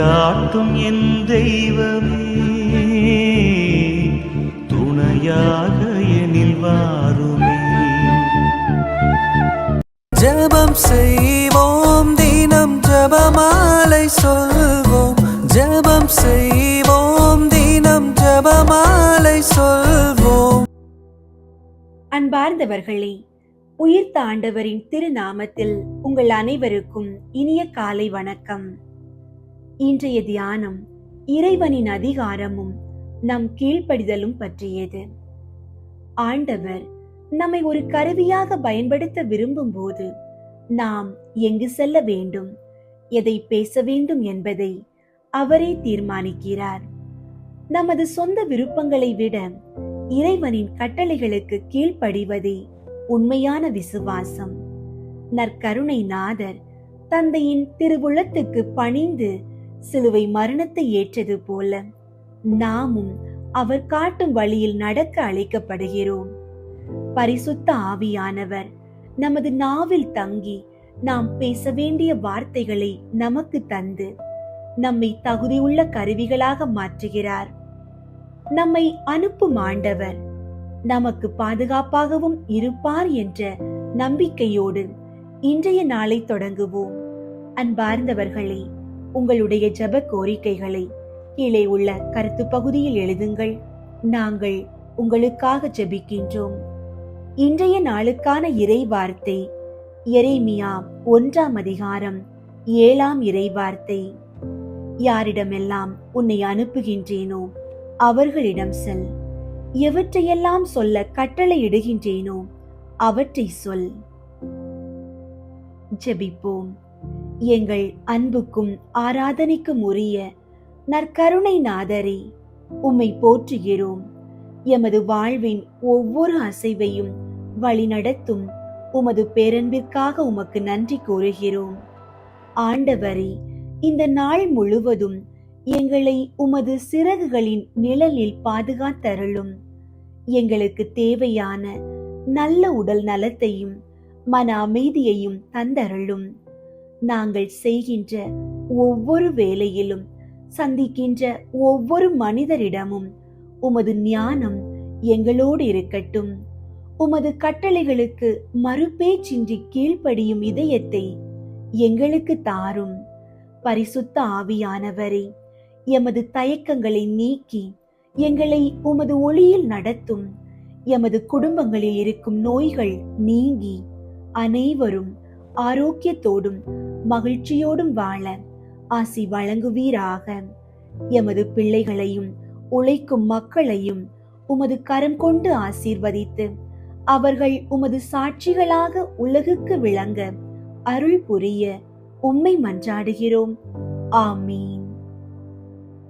வழிகாட்டும் என் தெய்வமே, துணையாக எனில் வாருமே. ஜெபம் செய்வோம், தினம் ஜெபமாலை சொல்வோம். ஜெபம் செய்வோம், தினம் ஜெபமாலை சொல்வோம். அன்பார்ந்தவர்களே, உயிர்த்த ஆண்டவரின் திருநாமத்தில் உங்கள் அனைவருக்கும் இனிய காலை வணக்கம். இன்றைய தியானம் இறைவனின் அதிகாரமும் நம் கீழ்ப்படிதலும் பற்றியது. ஆண்டவர் நம்மை ஒரு கருவியாக பயன்படுத்த விரும்பும் போது நாம் எங்கு செல்ல வேண்டும், எதை பேச வேண்டும் என்பதை அவரே தீர்மானிக்கிறார். நமது சொந்த விருப்பங்களை விட இறைவனின் கட்டளைகளுக்கு கீழ்ப்படிவதே உண்மையான விசுவாசம். நற்கருணை நாதர் தந்தையின் திருவுளத்துக்கு பணிந்து சிலுவை மரணத்தை ஏற்றது போல நாமும் அவர் காட்டும் வழியில் நடக்க அழைக்கப்படுகிறோம். பரிசுத்த ஆவியானவர் நமது நாவில் தங்கி நாம் பேச வேண்டிய வார்த்தைகளை நமக்கு தந்து நம்மை தகுதியுள்ள கருவிகளாக மாற்றுகிறார். நம்மை அனுப்பும் ஆண்டவர் நமக்கு பாதுகாப்பாகவும் இருப்பார் என்ற நம்பிக்கையோடு இன்றைய நாளை தொடங்குவோம். அன்பார்ந்தவர்களே, உங்களுடைய ஜெப கோரிக்கைகளை கீழே உள்ள கருத்து பகுதியில் எழுதுங்கள். நாங்கள் உங்களுக்காக ஜெபிக்கின்றோம். இன்றைய நாளுக்கான இறை வார்த்தை எரேமியா 1ஆம் அதிகாரம் 7ஆம் இறை வார்த்தை. யாரிடமெல்லாம் உன்னை அனுப்புகின்றேனோ அவர்களிடம் செல். எவற்றையெல்லாம் சொல்ல கட்டளையிடுகின்றேனோ அவற்றை சொல். ஜெபிப்போம். எங்கள் அன்புக்கும் ஆராதனைக்கும் உரிய நற்கருணை நாதரே, உம்மை போற்றுகிறோம். எமது வாழ்வின் ஒவ்வொரு அசைவையும் வழிநடத்தும் உமது பேரன்பிற்காக உமக்கு நன்றி கூறுகிறோம். ஆண்டவரே, இந்த நாள் முழுவதும் எங்களை உமது சிறகுகளின் நிழலில் பாதுகாத்தருளும். எங்களுக்கு தேவையான நல்ல உடல் நலத்தையும் மன அமைதியையும் தந்தருளும். நாங்கள் செய்கின்ற ஒவ்வொரு வேலையிலும் சந்திக்கின்ற ஒவ்வொரு மனிதரிடமும் உமது ஞானம் எங்களோடு இருக்கட்டும். உமது கட்டளைகளுக்கு மறுபேச்சின்றி கீழ்ப்படியும் இதயத்தை எங்களுக்கு தாரும். பரிசுத்த ஆவியானவரே, எமது தயக்கங்களை நீக்கி எங்களை உமது ஒளியில் நடத்தும். எமது குடும்பங்களில் இருக்கும் நோய்கள் நீங்கி அனைவரும் ஆரோக்கியத்தோடும் மகிழ்ச்சியோடும் வாழ ஆசி வழங்குவீராக. எமது பிள்ளைகளையும் உழைக்கும் மக்களையும் உமது கரம் கொண்டு ஆசீர்வதித்து அவர்கள் உமது சாட்சிகளாக உலகுக்கு விளங்க அருள் புரிய உம்மை மன்றாடுகிறோம். ஆமீன்.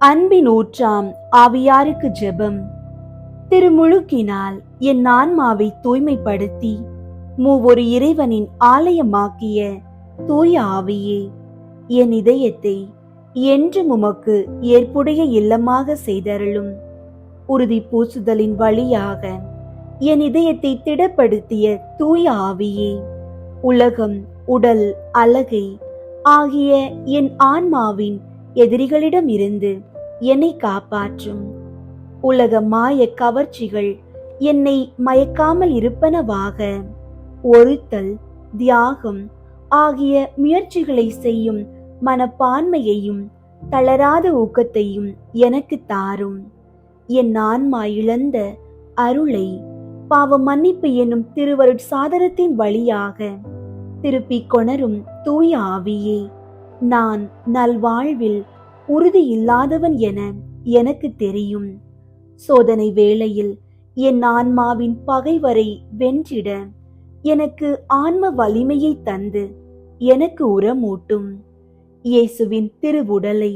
அன்பின் ஊற்றாம் ஆவியாருக்கு ஜெபம். திருமுழுக்கினால் என் ஆன்மாவை தூய்மைப்படுத்தி மூவொரு இறைவனின் ஆலயமாக்கிய தூய ஆவியே, என் இதயத்தை என்றும் உமக்கு ஏற்புடைய இல்லமாக செய்தருளும். உறுதி பூசுதலின் வழியாக என் இதயத்தை திடப்படுத்திய தூய ஆவியே, உலகம், உடல், அழகை ஆகிய என் ஆன்மாவின் எதிரிகளிடம் இருந்து என்னை காப்பாற்றும். உலக மாய கவர்ச்சிகள் என்னை மயக்காமல் இருப்பனவாக. ஒருத்தல், தியாகம் ஆகிய முயற்சிகளை செய்யும் மனப்பான்மையையும் தளராத ஊக்கத்தையும் எனக்கு தாரும். என் ஆன்மா இழந்த அருளை பாவ மன்னிப்பு என்னும் திருவருட் சாதனத்தின் வழியாக திருப்பிக் கொணரும் தூய ஆவியே, நான் நல்வாழ்வில் உறுதி இல்லாதவன் என எனக்கு தெரியும். சோதனை வேளையில் என் ஆன்மாவின் பகைவரை வென்றிட எனக்கு ஆன்ம வலிமையை தந்து எனக்கு உரமூட்டும். இயேசுவின் திருவுடலை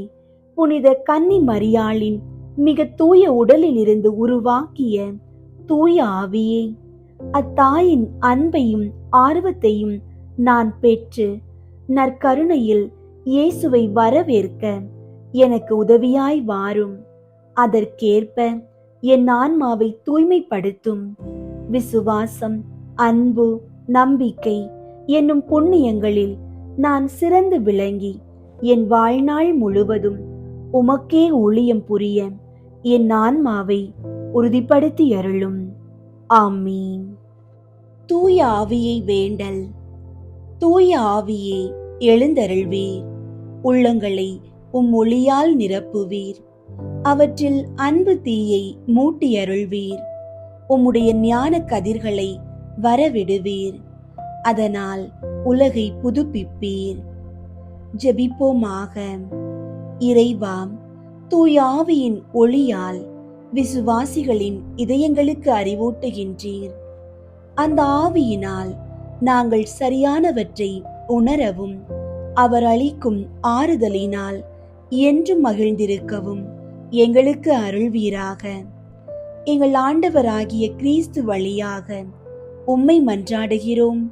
புனித கன்னி மரியாளின் மிக தூய உடலில் இருந்து உருவாக்கிய தூய ஆவியே, அத்தாயின் அன்பையும் ஆர்வத்தையும் நான் பெற்று நற்கருணையில் இயேசுவை வரவேற்க எனக்கு உதவியாய் வாரும். அதற்கேற்ப என் ஆன்மாவை தூய்மைப்படுத்தும். விசுவாசம், அன்பு, நம்பிக்கை என்னும் புண்ணியங்களில் நான் சிறந்து விளங்கி என் வாழ்நாள் முழுவதும் உமக்கே ஊழியம் புரிய என் ஆன்மாவை உறுதிப்படுத்தி அருளும். ஆமீன். தூய ஆவியை வேண்டல். தூய ஆவியே எழுந்தருள்வீர், உள்ளங்களை ஒளியால் நிரப்புவீர், அவற்றில் அன்பு தீயை மூட்டி அருள்வீர், உம்முடைய ஞான கதிர்களை வரவிடுவீர், அதனால் உலகை புதுப்பிப்பீர். ஜெபிப்போமாக. இறைவா, தூய ஆவியின் ஒளியால் விசுவாசிகளின் இதயங்களுக்கு அறிவூட்டுகின்றீர். அந்த ஆவியினால் நாங்கள் சரியானவற்றை உணரவும் அவர் அளிக்கும் ஆறுதலினால் என்றும் மகிழ்ந்திருக்கவும் எங்களுக்கு அருள்வீராக. எங்கள் ஆண்டவராகிய கிறிஸ்து வழியாக உம்மை மன்றாடுகிறோம்.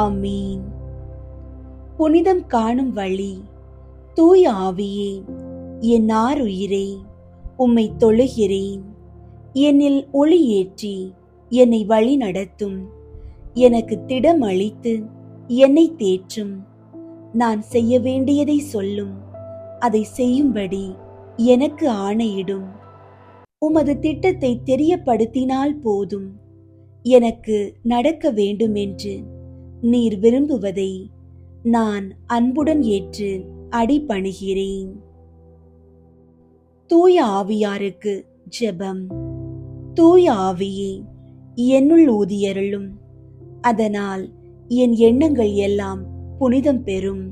ஆமீன். புனிதம் காணும் வழி. தூய ஆவியே, என் ஆருயிரே, உம்மை தொழுகிறேன். என்னில் ஒளியேற்றி என்னை வழி நடத்தும். எனக்கு திடம் அளித்து என்னை தேற்றும். நான் செய்ய வேண்டியதை சொல்லும், அதை செய்யும்படி எனக்கு ஆணையிடும். உமது திட்டத்தை தெரியப்படுத்தினால் போதும். எனக்கு நடக்க வேண்டும் என்று நீர் விரும்புவதை நான் அன்புடன் ஏற்று அடிபணிகிறேன். தூய ஆவியாருக்கு ஜெபம். தூய ஆவியே, என்னுள் ஊதியருளும், அதனால் என் எண்ணங்கள் எல்லாம் புனிதம் பெறும்.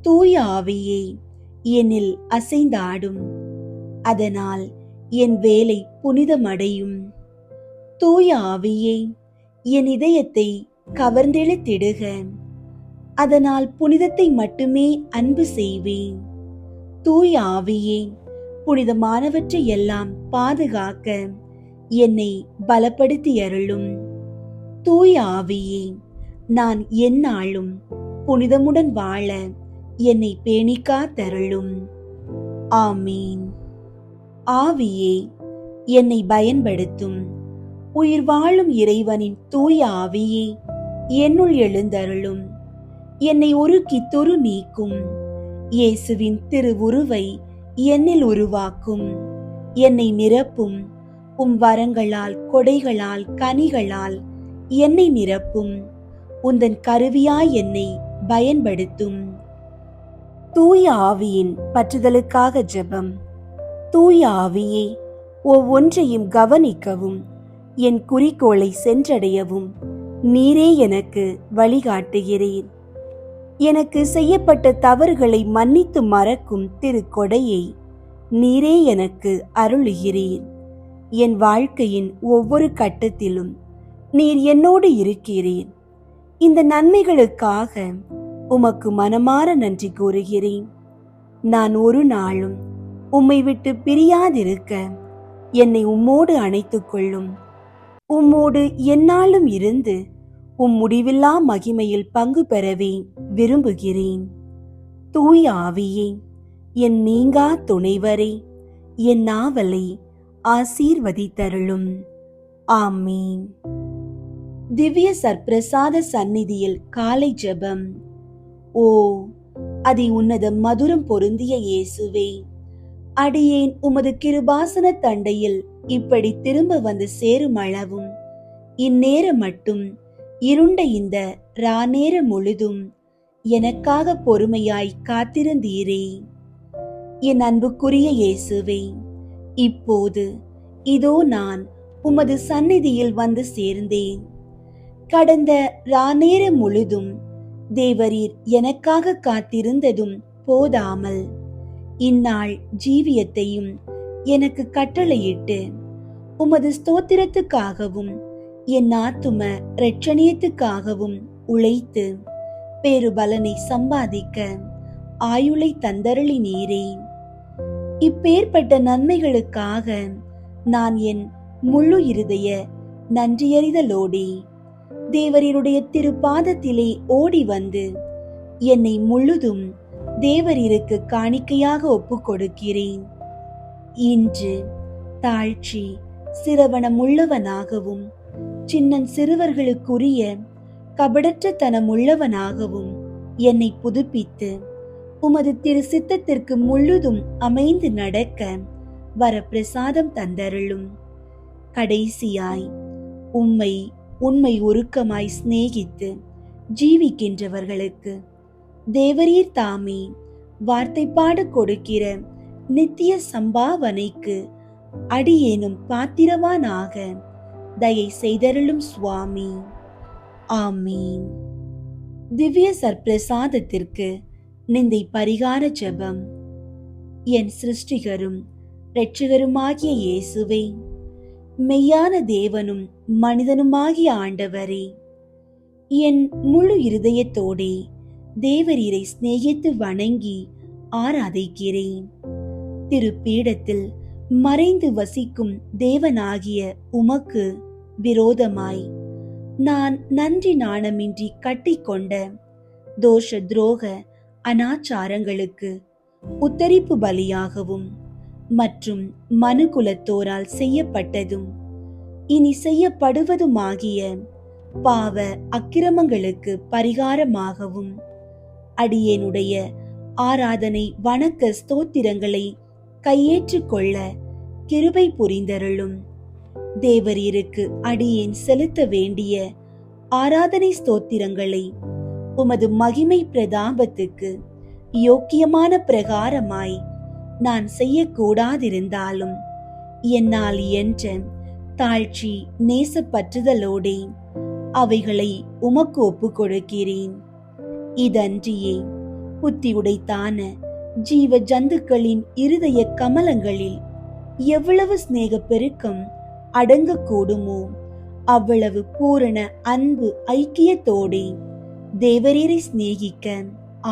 தூய ஆவியே, என்னில் அசைந்தாடும், அதனால் என் வேலை புனிதமடையும். தூய ஆவியே, என் இதயத்தை கவர்ந்தெழுத்திடுக, அதனால் புனிதத்தை மட்டுமே அன்பு செய்வேன். தூய ஆவியே, புனிதமானவற்றை எல்லாம் பாதுகாக்க என்னை பலப்படுத்தி அருளும். தூய ஆவியே, நான் எந்நாளும் புனிதமுடன் வாழ என்னை பேணிக்காத்தருளும். ஆமீன். ஆவியே, என்னை பயன்படுத்தும். உயிர் வாழும் இறைவனின் தூய ஆவியே, என்னுள் எழுந்தருளும். என்னை உருக்கி துரு நீக்கும். இயேசுவின் திருவுருவை என்னில் உருவாக்கும். என்னை நிரப்பும். உம் வரங்களால், கொடைகளால், கனிகளால் என்னை நிரப்பும். உந்தன் கருவியாய் என்னை பயன்படுத்தும். தூய ஆவியின் பற்றுதலுக்காக ஜெபம். தூய ஆவியே, ஒவ்வொன்றையும் கவனிக்கவும் என் குறிக்கோளை சென்றடையவும் நீரே எனக்கு வழிகாட்டுகிறீர். எனக்கு செய்யப்பட்ட தவறுகளை மன்னித்து மறக்கும் திருக்கொடையை நீரே எனக்கு அருளுகிறீர். என் வாழ்க்கையின் ஒவ்வொரு கட்டத்திலும் நீர் என்னோடு இருக்கிறீர். இந்த நன்மைகளுக்காக உமக்கு மனமார நன்றி கூறுகிறேன். நான் ஒரு நாளும் உம்மை விட்டு பிரியாதிருக்க என்னை உம்மோடு அணைத்துக் கொள்ளும். உம்மோடு எந்நாளும் இருந்து உம் முடிவில்லா மகிமையில் பங்கு பெறவே விரும்புகிறேன். தூய ஆவியே, என் நீங்கா துணைவரே, என் நாவலை ஆசீர்வதித்தருளும். ஆமீன். திவ்ய சற்பிரசாத சந்நிதியில் காலை ஜெபம். ஓ அதி உன்னத மதுரம் பொருந்திய இயேசுவே, அடியேன் உமது கிருபாசன தண்டையில் இப்படி திரும்ப வந்து சேரும் அளவும் இந்நேரம் மட்டும் இருண்ட இந்த ராநேர முழுதும் எனக்காக பொறுமையாய் காத்திருந்தீரே. என் அன்புக்குரிய இயேசுவே, இப்போது இதோ நான் உமது சந்நிதியில் வந்து சேர்ந்தேன். கடந்த ராநேர முழுதும் தேவரீர் எனக்காக காத்திருந்ததும் போதாமல் இந்நாள் ஜீவியத்தையும் எனக்கு கட்டளையிட்டு உமது ஸ்தோத்திரத்துக்காகவும் என் ஆத்தும இரட்சணியத்துக்காகவும் உழைத்து பேருபலனை சம்பாதிக்க ஆயுளை தந்தருளி நீரே. இப்பேற்பட்ட நன்மைகளுக்காக நான் என் முழு இருதய நன்றியறிதலோடே தேவரீருடைய திருப்பாதத்திலே ஓடி வந்து என்னை முழுதும் தேவரீருக்கு காணிக்கையாக ஒப்புக் கொடுக்கிறேன். இன்று தாழ்ச்சி சிரவணமுள்ளவனாகவும் சின்னன் சிறுவர்களுக்குரிய கபடற்ற தனமுள்ளவனாகவும் என்னை புதுப்பித்து உமது திரு சித்தத்திற்கு முழுதும் அமைந்து நடக்க வரப்பிரசாதம் தந்தருளும். கடைசியாய் உம்மை உண்மை உருக்கமாய் சிநேகித்து ஜீவிக்கின்றவர்களுக்கு தேவரீர் தாமே வார்த்தைப்பாடு கொடுக்கிற நித்திய சம்பாவனைக்கு அடியேனும் பாத்திரவானாக தயை செய்தருளும் சுவாமி. ஆமீன். திவ்ய சற்பிரசாதத்திற்கு நிந்தை பரிகார ஜெபம். என் சிருஷ்டிகரும் இரட்சகருமாகிய இயேசுவே, மெய்யான தேவனும் மனிதனுமாகிய ஆண்டவரே, என் முழு இருதயத்தோடே தேவரீரை சிநேகித்து வணங்கி ஆராதிக்கிறேன். திருப்பீடத்தில் மறைந்து வசிக்கும் தேவனாகிய உமக்கு விரோதமாய் நான் நன்றி நாணமின்றி கட்டிக்கொண்ட தோஷ துரோக அனாச்சாரங்களுக்கு உத்தரிப்பு பலியாகவும் மற்றும் மனுகுலத்தோரால் செய்யப்பட்டதும் இனி செய்யப்படுவதுமாகிய பாவ அக்கிரமங்களுக்கு பரிகாரமாகவும் அடியேனுடைய ஆராதனை வணக்க ஸ்தோத்திரங்களை கையேற்றுக் கொள்ள கிருபை புரிந்தருளும். தேவரீருக்கு அடியேன் செலுத்த வேண்டிய ஆராதனை ஸ்தோத்திரங்களை உமது மகிமை பிரதாபத்துக்கு யோக்கியமான பிரகாரமாய் நான் செய்யக்கூடாதிருந்தாலும் என்னால் என்ற தாழ்ச்சி நேசப்பற்றுதலோடே அவைகளை உமக்கு ஒப்புக் கொடுக்கிறேன். இதன்றியே புத்தி உடைத்தான ஜீவ ஜந்துக்களின் இருதய கமலங்களில் எவ்வளவு சிநேக பெருக்கம் அடங்கக்கூடுமோ அவ்வளவு பூரண அன்பு ஐக்கியத்தோடே தேவரீரை சிநேகிக்க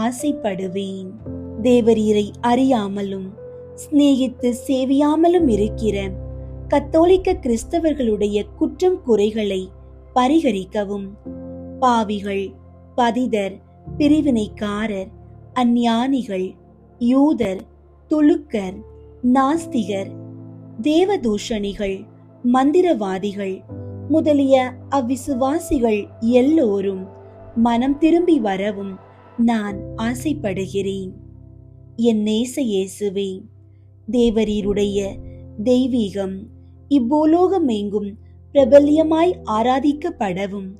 ஆசைப்படுவேன். தேவரீரை அறியாமலும் சிநேகித்து சேவியாமலும் இருக்கிற கத்தோலிக்க கிறிஸ்தவர்களுடைய குற்றம் குறைகளை பரிகரிக்கவும் பாவிகள், பதிதர், பிரிவினைக்காரர், அஞ்ஞானிகள், யூதர், துலுக்கர், நாஸ்திகர், தேவதூஷணிகள், மந்திரவாதிகள் முதலிய அவ்விசுவாசிகள் எல்லோரும் மனம் திரும்பி வரவும் நான் ஆசைப்படுகிறேன். என் நேச இயேசுவே, தேவரீருடைய தெய்வீகம் இப்பூலோகம் எங்கும் பிரபல்யமாய் ஆராதிக்கப்படவும்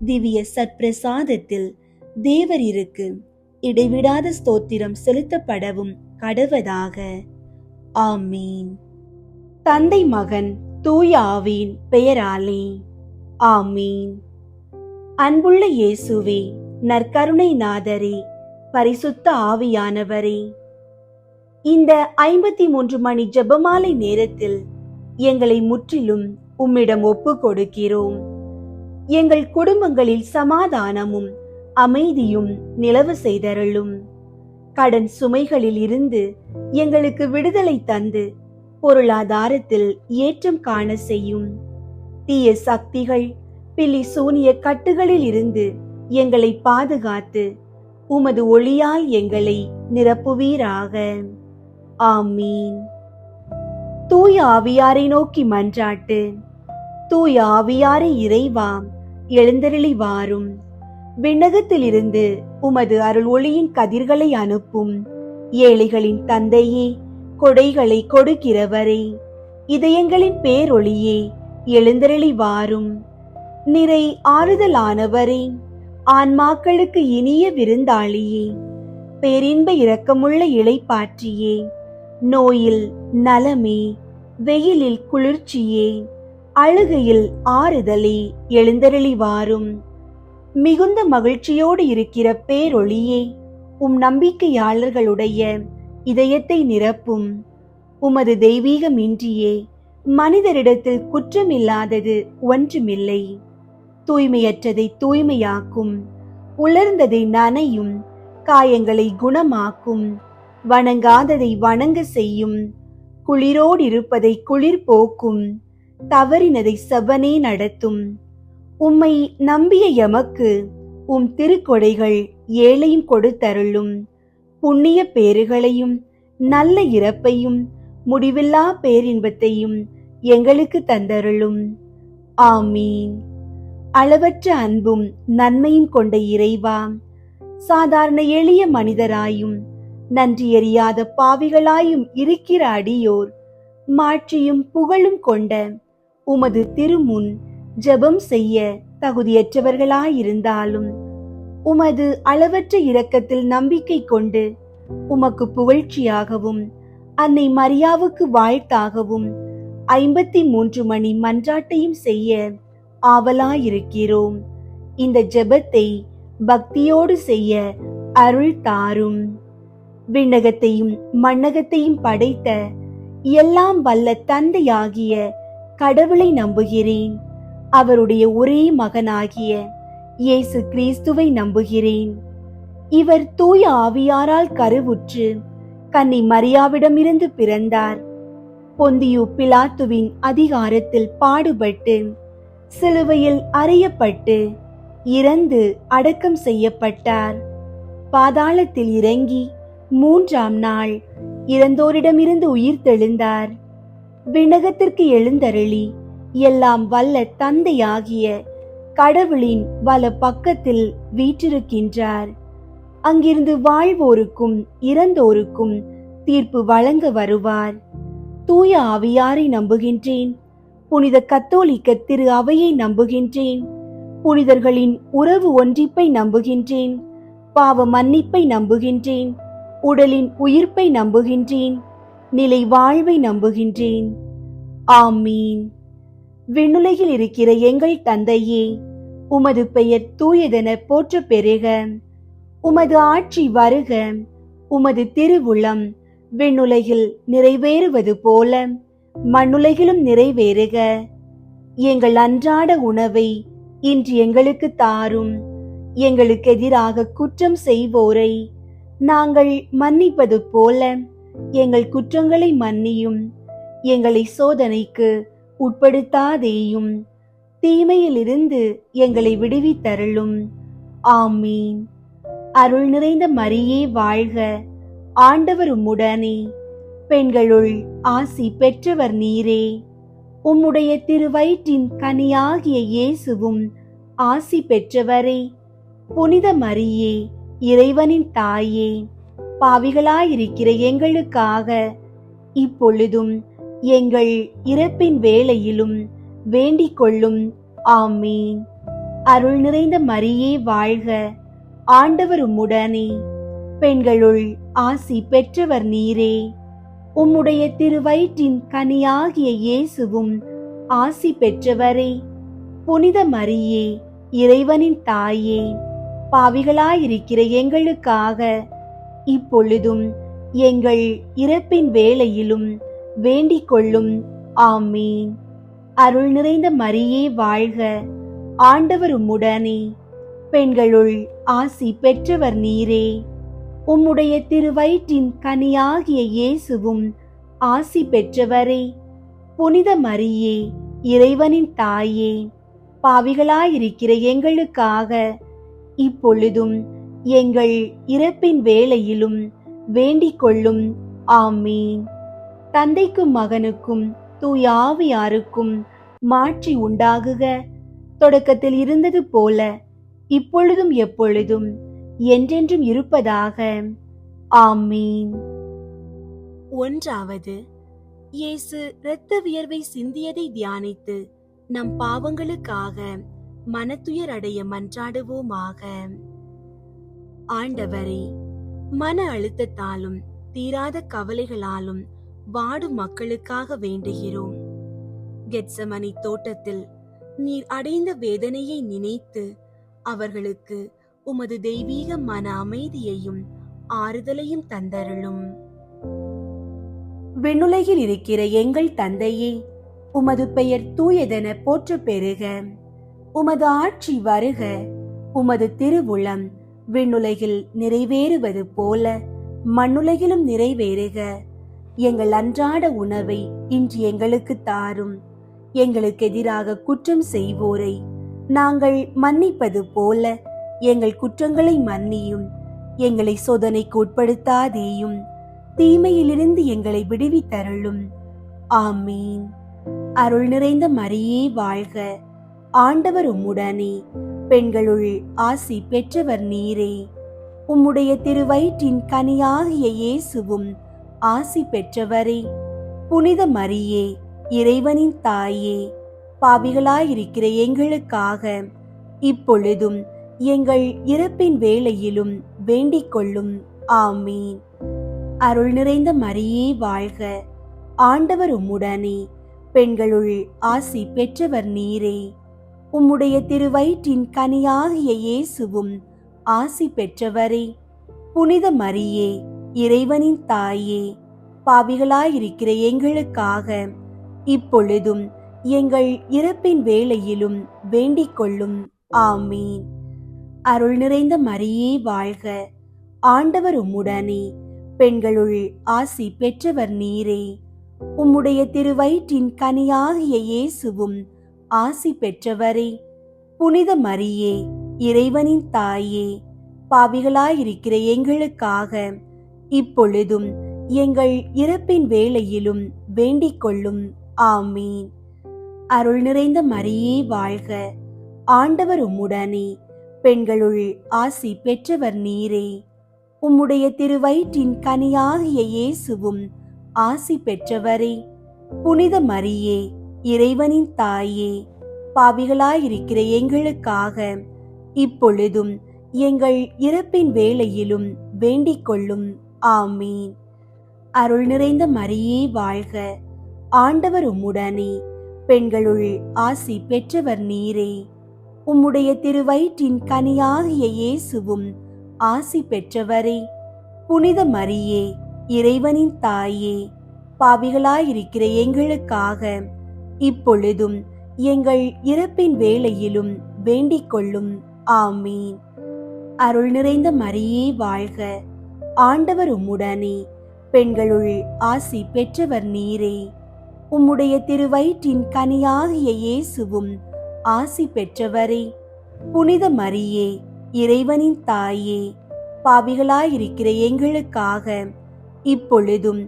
திவ்ய சற்பிரசாதத்தில் தேவரீருக்கு இடைவிடாத ஸ்தோத்திரம் செலுத்தப்படவும் கடவதாக. ஆமீன். தந்தை, மகன், தூய ஆவியின் பெயராலே ஆமீன். அன்புள்ள இயேசுவே, நற்கருணை நாதரே, பரிசுத்த ஆவியானவரே, இந்த 53 மணி ஜெபமாலை நேரத்தில் எங்களை முற்றிலும் உம்மிடம் ஒப்பு கொடுக்கிறோம். எங்கள் குடும்பங்களில் சமாதானமும் அமைதியும் நிலவு செய்தருளும். கடன் சுமைகளில் இருந்து எங்களுக்கு விடுதலை தந்து பொருளாதாரத்தில் ஏற்றம் காண செய்யும். தீய சக்திகள், பில்லி சூனிய கட்டுகளில் இருந்து எங்களை பாதுகாத்து உமது ஒளியால் எங்களை நிரப்புவீராக. ஆமீன். தூய ஆவியாரை நோக்கி மன்றாட்டு. தூய ஆவியாரை இறைவா, எழுந்தருளி வாரும். விண்ணகத்திலிருந்து உமது அருள் ஒளியின் கதிர்களை அனுப்பும். ஏழைகளின் தந்தையே, கொடைகளை கொடுக்கிறவரே, இதயங்களின் பேரொளியே, எழுந்தருளி வாரும். நிறை ஆறுதலானவரே, ஆன்மாக்களுக்கு இனிய விருந்தாளியே, பேரின்ப இரக்கமுள்ள இளைப்பாற்றியே, நோயில் நலமே, வெயிலில் குளிர்ச்சியே, அழுகையில் ஆறுதலே, எழுந்தருளி வாரும். மிகுந்த மகிழ்ச்சியோடு இருக்கிற பேரொளியே, நம்பிக்கையாளர்களுடைய இதயத்தை நிரப்பும். உமது தெய்வீகமின்றியே மனிதரிடத்தில் குற்றமில்லாதது ஒன்றுமில்லை. தூய்மையற்றதை தூய்மையாக்கும், உலர்ந்ததை நனையும், காயங்களை குணமாக்கும், வணங்காததை வணங்க செய்யும், குளிரோடிருப்பதை குளிர் போக்கும், தவறினதை செவ்வனே நடத்தும். உம்மை நம்பிய எமக்கு திருக்கொடைகள் ஏழையும் கொடுத்தருளும். புண்ணிய பேறுகளையும் நல்ல இறப்பையும் முடிவில்லா பேரின்பத்தையும் எங்களுக்கு தந்தருளும். ஆமீன். அளவற்ற அன்பும் நன்மையும் கொண்ட இறைவா, சாதாரண எளிய மனிதராயும் நன்றியறியாத பாவிகளாயும் இருக்கிற அடியோர் மாட்சியும் புகழும் கொண்ட உமது திருமுன் ஜெபம் செய்ய தகுதியற்றவர்களாயிருந்தாலும் உமது அளவற்ற இரக்கத்தில் நம்பிக்கை கொண்டு உமக்கு புகழ்ச்சியாகவும் அன்னை மரியாவுக்கு வாழ்த்தாகவும் 53 மணி மன்றாட்டையும் செய்ய ஆவலாயிருக்கிறோம். இந்த ஜெபத்தை பக்தியோடு செய்ய அருள் தாரும். விண்ணகத்தையும் மண்ணகத்தையும் படைத்த எல்லாம் வல்ல தந்தையாகிய கடவுளை நம்புகிறேன். அவருடைய ஒரே மகனாகிய இயேசு கிறிஸ்துவை நம்புகிறேன். இவர் தூய ஆவியாரால் கருவுற்று கன்னி மரியாவிடமிருந்து பிறந்தார். பொந்தியு பிலாத்துவின் அதிகாரத்தில் பாடுபட்டு சிலுவையில் அறையப்பட்டு இறந்து அடக்கம் செய்யப்பட்டார். பாதாளத்தில் இறங்கி 3ஆம் நாள் இறந்தோரிடமிருந்து உயிர் தெழுந்தார். விண்ணகத்திற்கு எழுந்தருளி எல்லாம் வல்ல தந்தையாகிய கடவுளின் வல பக்கத்தில் வீற்றிருக்கின்றார். அங்கிருந்து வாழ்வோருக்கும் இறந்தோருக்கும் தீர்ப்பு வழங்க வருவார். தூய ஆவியாரை நம்புகின்றேன். புனித கத்தோலிக்க திரு அவையை நம்புகின்றேன். புனிதர்களின் உறவு ஒன்றிப்பை நம்புகின்றேன். பாவ மன்னிப்பை நம்புகின்றேன். உடலின் உயிர்ப்பை நம்புகின்றேன். நிலை வாழ்வை நம்புகின்றேன். ஆமீன். விண்ணுலகில் இருக்கிற எங்கள் தந்தையே, உமது பெயர் தூயதென போற்ற பெறுக. உமது ஆட்சி வருக. உமது திருவுளம் விண்ணுலகில் நிறைவேறுவது போல மண்ணுலகிலும் நிறைவேறுக. எங்கள் அன்றாட உணவை இன்று எங்களுக்கு தாரும். எங்களுக்கு எதிராக குற்றம் செய்வோரை நாங்கள் மன்னிப்பது போல எங்கள் குற்றங்களை மன்னியும். எங்களை சோதனைக்கு உட்படுத்தாதேயும், தீமையிலிருந்து எங்களை விடுவித்தருளும். ஆமீன். அருள் நிறைந்த மரியே வாழ்க. ஆண்டவர் உம்முடனே, பெண்களுள் ஆசி பெற்றவர் நீரே. உம்முடைய திருவயிற்றின் கனியாகிய இயேசுவும் ஆசி பெற்றவரே. புனித மரியே, இறைவனின் தாயே, பாவிகளாயிருக்கிற எங்களுக்காக இப்பொழுதும் எங்கள் இறப்பின் வேளையிலும் வேண்டிக் கொள்ளும். ஆமீன். அருள் நிறைந்த மரியே வாழ்க. ஆண்டவர் உம்முடனே, பெண்களுள் ஆசி பெற்றவர் நீரே. உம்முடைய திருவயிற்றின் கனியாகிய இயேசுவும் ஆசி பெற்றவரே. புனித மரியே, இறைவனின் தாயே, பாவிகளாயிருக்கிற எங்களுக்காக இப்பொழுதும் எங்கள் இறப்பின் வேளையிலும் வேண்டிக் கொள்ளும். ஆமீன். அருள் நிறைந்த மரியே வாழ்க. ஆண்டவர் உம்முடனே, பெண்களுள் ஆசி பெற்றவர் நீரே. உம்முடைய திருவயிற்றின் கனியாகிய இயேசுவும் ஆசி பெற்றவரே. புனித மரியே, இறைவனின் தாயே, பாவிகளாயிருக்கிற எங்களுக்காக இப்பொழுதும் எங்கள் இறப்பின் வேளையிலும் வேண்டிக் கொள்ளும். ஆமீன். தந்தைக்கும் மகனுக்கும் தூய ஆவியாருக்கும் மாட்சி உண்டாகுக. தொடக்கத்தில் இருந்தது போல இப்பொழுதும் எப்பொழுதும் என்றென்றும் இருப்பதாக. ஆமீன். 1. இயேசு இரத்த வியர்வை சிந்தியதை தியானித்து நம் பாவங்களுக்காக மனத்துயர் அடைய மன்றாடுவோமாக. ஆண்டவரே, மன அழுத்தத்தாலும் தீராத கவலைகளாலும் வாடும் மக்களுக்காக வேண்டுகிறோம். கெத்சமனி தோட்டத்தில் நீர் அடைந்த வேதனையை நினைத்து அவர்களுக்கு உமது தெய்வீக மன அமைதியையும் ஆறுதலையும் தந்தருளும். விண்ணுலகில் இருக்கிற எங்கள் தந்தையே, உமது பெயர் தூயதென போற்ற பெறுக. உமது ஆட்சி வருக. உமது திருவுளம் விண்ணுலகில் நிறைவேறுவது போல மண்ணுலகிலும் நிறைவேறுக. எங்கள் அன்றாட உணவை இன்று எங்களுக்கு தாரும். எங்களுக்கு எதிராக குற்றம் செய்வோரை நாங்கள் மன்னிப்பது போல எங்கள் குற்றங்களை மன்னியும். எங்களை சோதனைக்கு உட்படுத்தாதேயும், தீமையிலிருந்து எங்களை விடுவித்தருளும். ஆமீன். அருள் நிறைந்த மரியே வாழ்க. ஆண்டவர் உம்முடனே, பெண்களுள் ஆசி பெற்றவர் நீரே. உம்முடைய திருவயிற்றின் கனியாகிய இயேசுவும் ஆசி பெற்றவரே. புனித மரியே, இறைவனின் தாயே, பாவிகளாயிருக்கிற எங்களுக்காக இப்பொழுதும் எங்கள் இறப்பின் வேளையிலும் வேண்டிக் கொள்ளும். ஆமீன். அருள் நிறைந்த மரியே வாழ்க, ஆண்டவர் உம்முடனே, பெண்களுள் ஆசி பெற்றவர் நீரே. உம்முடைய திருவயிற்றின் கனியாகிய இயேசுவும் ஆசி பெற்றவரே. புனித மரியே, இறைவனின் தாயே, பாவிகளாயிருக்கிற எங்களுக்காக இப்பொழுதும் எங்கள் இறப்பின் வேளையிலும் வேண்டிக் கொள்ளும். ஆமீன். அருள் நிறைந்த மரியே வாழ்க, ஆண்டவர் உம்முடனே, பெண்களுள் ஆசி பெற்றவர் நீரே. உம்முடைய திருவயிற்றின் கனியாகிய இயேசுவும் ஆசி பெற்றவரே. புனித மரியே, இறைவனின் தாயே, பாவிகளாயிருக்கிற எங்களுக்காக இப்பொழுதும் எங்கள் இறப்பின் வேளையிலும் வேண்டிக் கொள்ளும். ஆமீன். அருள் நிறைந்த மரியே வாழ்க, ஆண்டவர் உம்முடனே, பெண்களுள் ஆசி பெற்றவர் நீரே. உம்முடைய திருவயிற்றின் கனியாகிய இயேசுவும் ஆசி பெற்றவரே. புனித மரியே, இறைவனின் தாயே, பாவிகளாயிருக்கிற எங்களுக்காக இப்பொழுதும் எங்கள் இறப்பின் வேளையிலும் வேண்டிக் கொள்ளும். ஆமீன். அருள் நிறைந்த மரியே வாழ்க, ஆண்டவர் உம்முடனே, பெண்களுள் ஆசி பெற்றவர் நீரே. உம்முடைய திருவயிற்றின் கனியாகிய இயேசுவும் ஆசி பெற்றவரே. புனித மரியே, இறைவனின் தாயே, பாவிகளாயிருக்கிற எங்களுக்காக இப்பொழுதும் எங்கள் இறப்பின் வேளையிலும் வேண்டிக் கொள்ளும். ஆமீன். அருள் நிறைந்த மரியே வாழ்க, ஆண்டவர் உம்முடனே, பெண்களுள் ஆசி பெற்றவர் நீரே. உம்முடைய திருவயிற்றின் கனியாகிய இயேசுவும் ஆசி பெற்றவரே. புனித மரியே, இறைவனின் தாயே, பாவிகளாயிருக்கிற எங்களுக்காக இப்பொழுதும்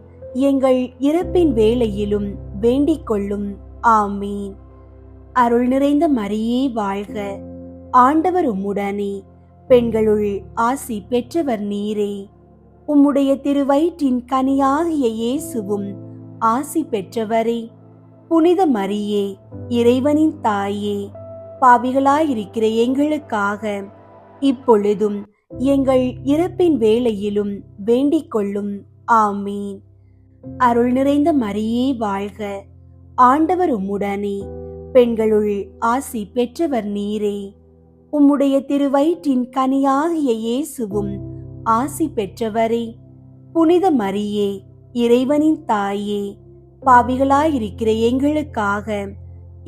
எங்கள் இறப்பின் வேளையிலும் வேண்டிக் கொள்ளும். ஆமீன். அருள் நிறைந்த மரியே வாழ்க, ஆண்டவர் உம்முடனே, பெண்களுள் ஆசி பெற்றவர் நீரே. உம்முடைய திருவயிற்றின் கனியாகிய இயேசுவும் ஆசி பெற்றவரே. புனித மரியே, இறைவனின் தாயே, பாவிகளாயிருக்கிற எங்களுக்காக இப்பொழுதும் எங்கள் இறப்பின் வேளையிலும் வேண்டிக் கொள்ளும். ஆமீன். அருள் நிறைந்த மரியே வாழ்க, ஆண்டவர் உம்முடனே, பெண்களுள் ஆசி பெற்றவர் நீரே. உம்முடைய திருவயிற்றின் கனியாகிய இயேசுவும் ஆசி பெற்றவரே. புனித மரியே, இறைவனின் தாயே, பாவிகளாயிருக்கிற எங்களுக்காக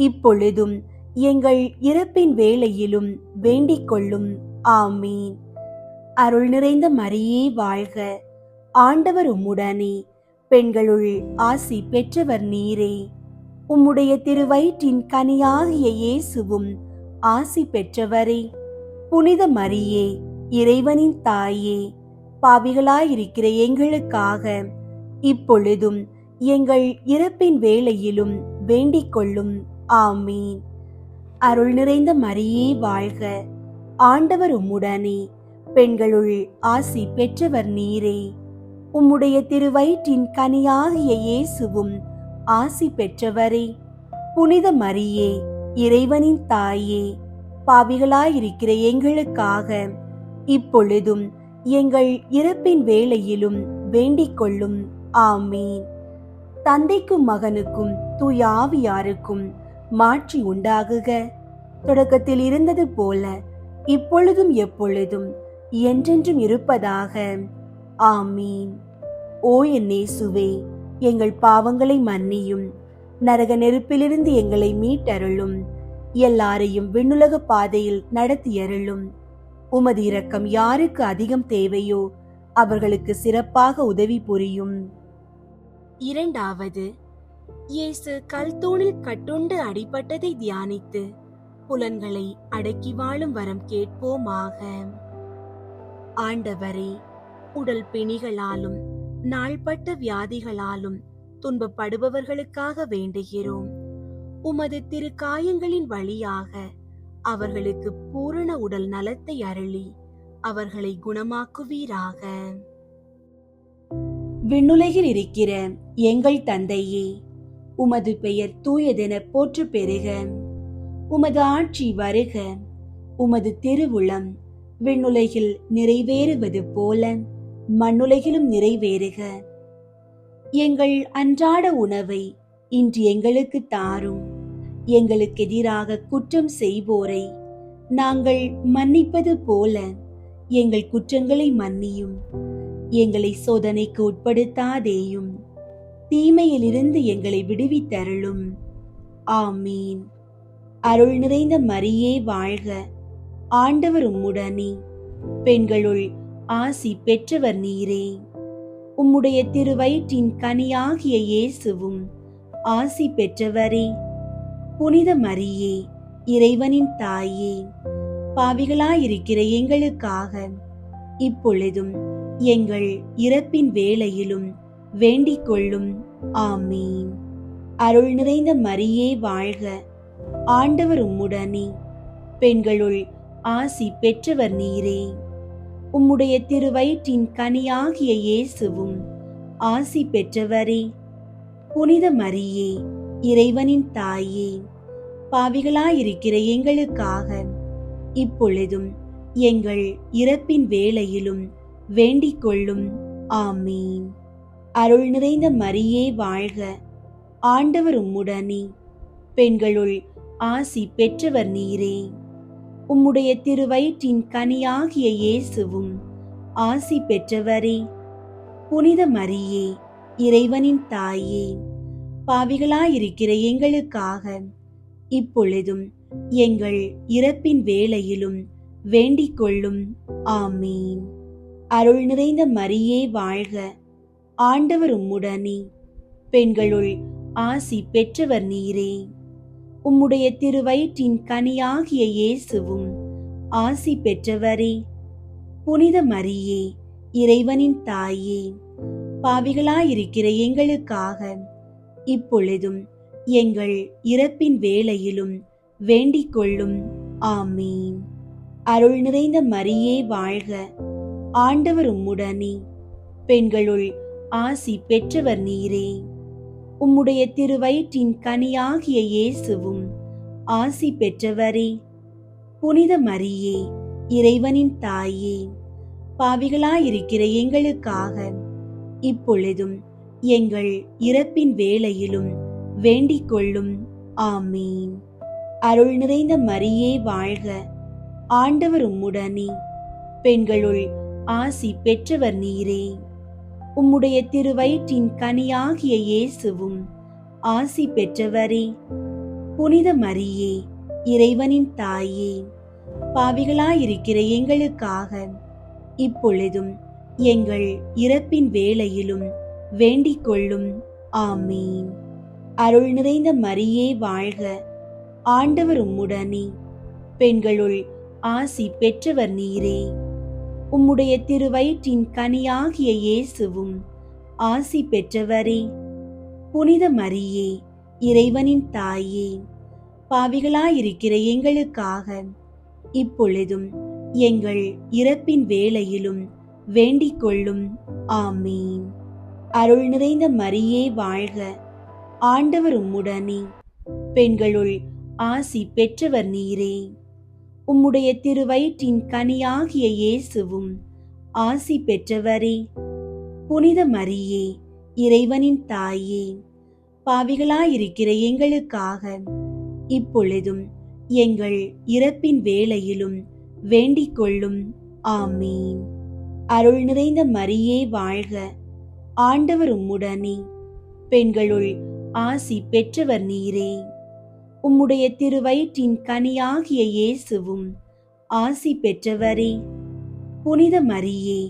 இப்பொழுதும் எங்கள் இறப்பின் வேளையிலும் வேண்டிக் கொள்ளும். ஆமீன். அருள் நிறைந்த மரியே வாழ்க, ஆண்டவர் உம்முடனே, பெண்களுள் ஆசி பெற்றவர் நீரே. உம்முடைய திருவயிற்றின் கனியாகிய இயேசுவும் ஆசி பெற்றவரே. புனித மரியே, இறைவனின் தாயே, பாவிகளாயிருக்கிற எங்களுக்காக இப்பொழுதும் எங்கள் இறப்பின் வேளையிலும் வேண்டிக் கொள்ளும். ஆமீன். அருள் நிறைந்த மரியே வாழ்க, ஆண்டவர் உம்முடனே, பெண்களுள் ஆசி பெற்றவர் நீரே. உம்முடைய திருவயிற்றின் கனியாகிய இயேசுவும் ஆசி பெற்றவரே. புனித மரியே, இறைவனின் தாயே, பாவிகளாயிருக்கிற எங்களுக்காக இப்பொழுதும் எங்கள் இறப்பின் வேளையிலும் வேண்டிக் கொள்ளும். ஆமீன். தந்தைக்கும் மகனுக்கும் தூய ஆவியாருக்கும் மாட்சி உண்டாகுக. தொடக்கத்தில் இருந்தது போல இப்பொழுதும் எப்பொழுதும் என்றென்றும் இருப்பதாக. ஆமீன். ஓ என் இயேசுவே, எங்கள் பாவங்களை மன்னியும், நரக நெருப்பிலிருந்து எங்களை மீட்டருளும், எல்லாரையும் விண்ணுலக பாதையில் நடத்தியருளும். உமது இரக்கம் யாருக்கு அதிகம் தேவையோ அவர்களுக்கு சிறப்பாக உதவி புரியும். இரண்டாவது, இயேசு கல்தூணில் கட்டுண்டு அடிபட்டதை தியானித்து புலன்களை அடக்கி வாழும் வரம் கேட்போமாக. ஆண்டவரே, உடல் பிணிகளாலும் நாள்பட்ட வியாதிகளாலும் துன்பப்படுபவர்களுக்காக வேண்டுகிறோம். உமது திருக்காயங்களின் வழியாக அவர்களுக்கு பூரண உடல் நலத்தை அருளி அவர்களை குணமாக்குவீராக. விண்ணுலகில் இருக்கிற எங்கள் தந்தையே, உமது பெயர் தூயதென போற்று பெறுக. உமது ஆட்சி வருக. உமது திருவுளம் விண்ணுலகில் நிறைவேறுவது போல மண்ணுலகிலும் நிறைவேறுக. எங்கள் அன்றாட உணவை இன்று எங்களுக்கு தாரும். எங்களுக்கு எதிராக குற்றம் செய்வோரை நாங்கள் மன்னிப்பது போல எங்கள் குற்றங்களை மன்னியும். எங்களை சோதனைக்கு உட்படுத்தாதேயும், தீமையிலிருந்து எங்களை விடுவித்தருளும். ஆமீன். அருள் நிறைந்த மரியே வாழ்க. ஆண்டவர் உம்முடனே, பெண்களுள் ஆசி பெற்றவர் நீரே. உம்முடைய திருவயிற்றின் கனியாகிய இயேசுவும் ஆசி பெற்றவரே. புனித மரியே, இறைவனின் தாயே, பாவிகளாயிருக்கிற எங்களுக்காக இப்பொழுதும் எங்கள் இறப்பின் வேளையிலும் வேண்டிக் கொள்ளும். ஆமீன். அருள் நிறைந்த மரியே வாழ்க. ஆண்டவர் உம்முடனே, பெண்களுள் ஆசி பெற்றவர் நீரே. உம்முடைய திருவயிற்றின் கனியாகிய இயேசுவும் ஆசி பெற்றவரே. புனித மரியே, இறைவனின் தாயே, பாவிகளாயிருக்கிற எங்களுக்காக இப்பொழுதும் எங்கள் இறப்பின் வேளையிலும் வேண்டிக் கொள்ளும். ஆமீன். அருள் நிறைந்த மரியே வாழ்க. ஆண்டவர் உம்முடனே, பெண்களுள் ஆசி பெற்றவர் நீரே. உம்முடைய திருவயிற்றின் கனியாகிய இயேசுவும் ஆசி பெற்றவரே. புனித மரியே, இறைவனின் தாயே, பாவிகளாயிருக்கிற எங்களுக்காக இப்பொழுதும் எங்கள் இறப்பின் வேளையிலும் வேண்டிக் கொள்ளும். ஆமீன். அருள் நிறைந்த மரியே வாழ்க. ஆண்டவர் உம்முடனே, பெண்களுள் ஆசி பெற்றவர் நீரே. உம்முடைய திருவயிற்றின் கனியாகிய இயேசுவும் ஆசி பெற்றவரே. புனித மரியே, இறைவனின் தாயே, பாவிகளாயிருக்கிற எங்களுக்காக இப்பொழுதும் எங்கள் இறப்பின் வேளையிலும் வேண்டிக் கொள்ளும். ஆமீன். அருள் நிறைந்த மரியே வாழ்க. ஆண்டவர் உம்முடனே, பெண்களுள் ஆசி பெற்றவர் நீரே. உம்முடைய திருவயிற்றின் கனியாகிய இயேசுவும் ஆசி பெற்றவரே. புனித மரியே, இறைவனின் தாயே, பாவிகளாயிருக்கிற எங்களுக்காக இப்பொழுதும் எங்கள் இறப்பின் வேளையிலும் வேண்டிக் கொள்ளும். ஆமீன். அருள் நிறைந்த மரியே வாழ்க. ஆண்டவர் உம்முடனே, பெண்களுள் ஆசி பெற்றவர் நீரே. உம்முடைய திருவயிற்றின் கனியாகிய இயேசுவும் ஆசி பெற்றவரே. புனித மரியே, இறைவனின் தாயே, பாவிகளாயிருக்கிற எங்களுக்காக இப்பொழுதும் எங்கள் இறப்பின் வேளையிலும் வேண்டிக் கொள்ளும். ஆமீன். அருள் நிறைந்த மரியே வாழ்க. ஆண்டவர் உம்முடனே, பெண்களுள் ஆசி பெற்றவர் நீரே. உம்முடைய திருவயிற்றின் கனியாகிய இயேசுவும் ஆசி பெற்றவரே. புனித மரியே, இறைவனின் தாயே, பாவிகளாயிருக்கிற எங்களுக்காக இப்பொழுதும் எங்கள் இறப்பின் வேளையிலும் வேண்டிக் கொள்ளும். ஆமீன். அருள் நிறைந்த மரியே வாழ்க. ஆண்டவர் உம்முடனே, பெண்களுள் ஆசி பெற்றவர் நீரே. உம்முடைய திருவயிற்றின் கனியாகிய இயேசுவும் ஆசி பெற்றவரே. புனித மரியே, இறைவனின் தாயே, பாவிகளாயிருக்கிற எங்களுக்காக இப்பொழுதும் எங்கள் இறப்பின் வேளையிலும் வேண்டிக் கொள்ளும். ஆமீன். அருள் நிறைந்த மரியே வாழ்க. ஆண்டவர் உம்முடனே, பெண்களுள் ஆசி பெற்றவர் நீரே. உம்முடைய திருவயிற்றின் கனியாகிய இயேசுவும் ஆசி பெற்றவரே. புனித மரியே,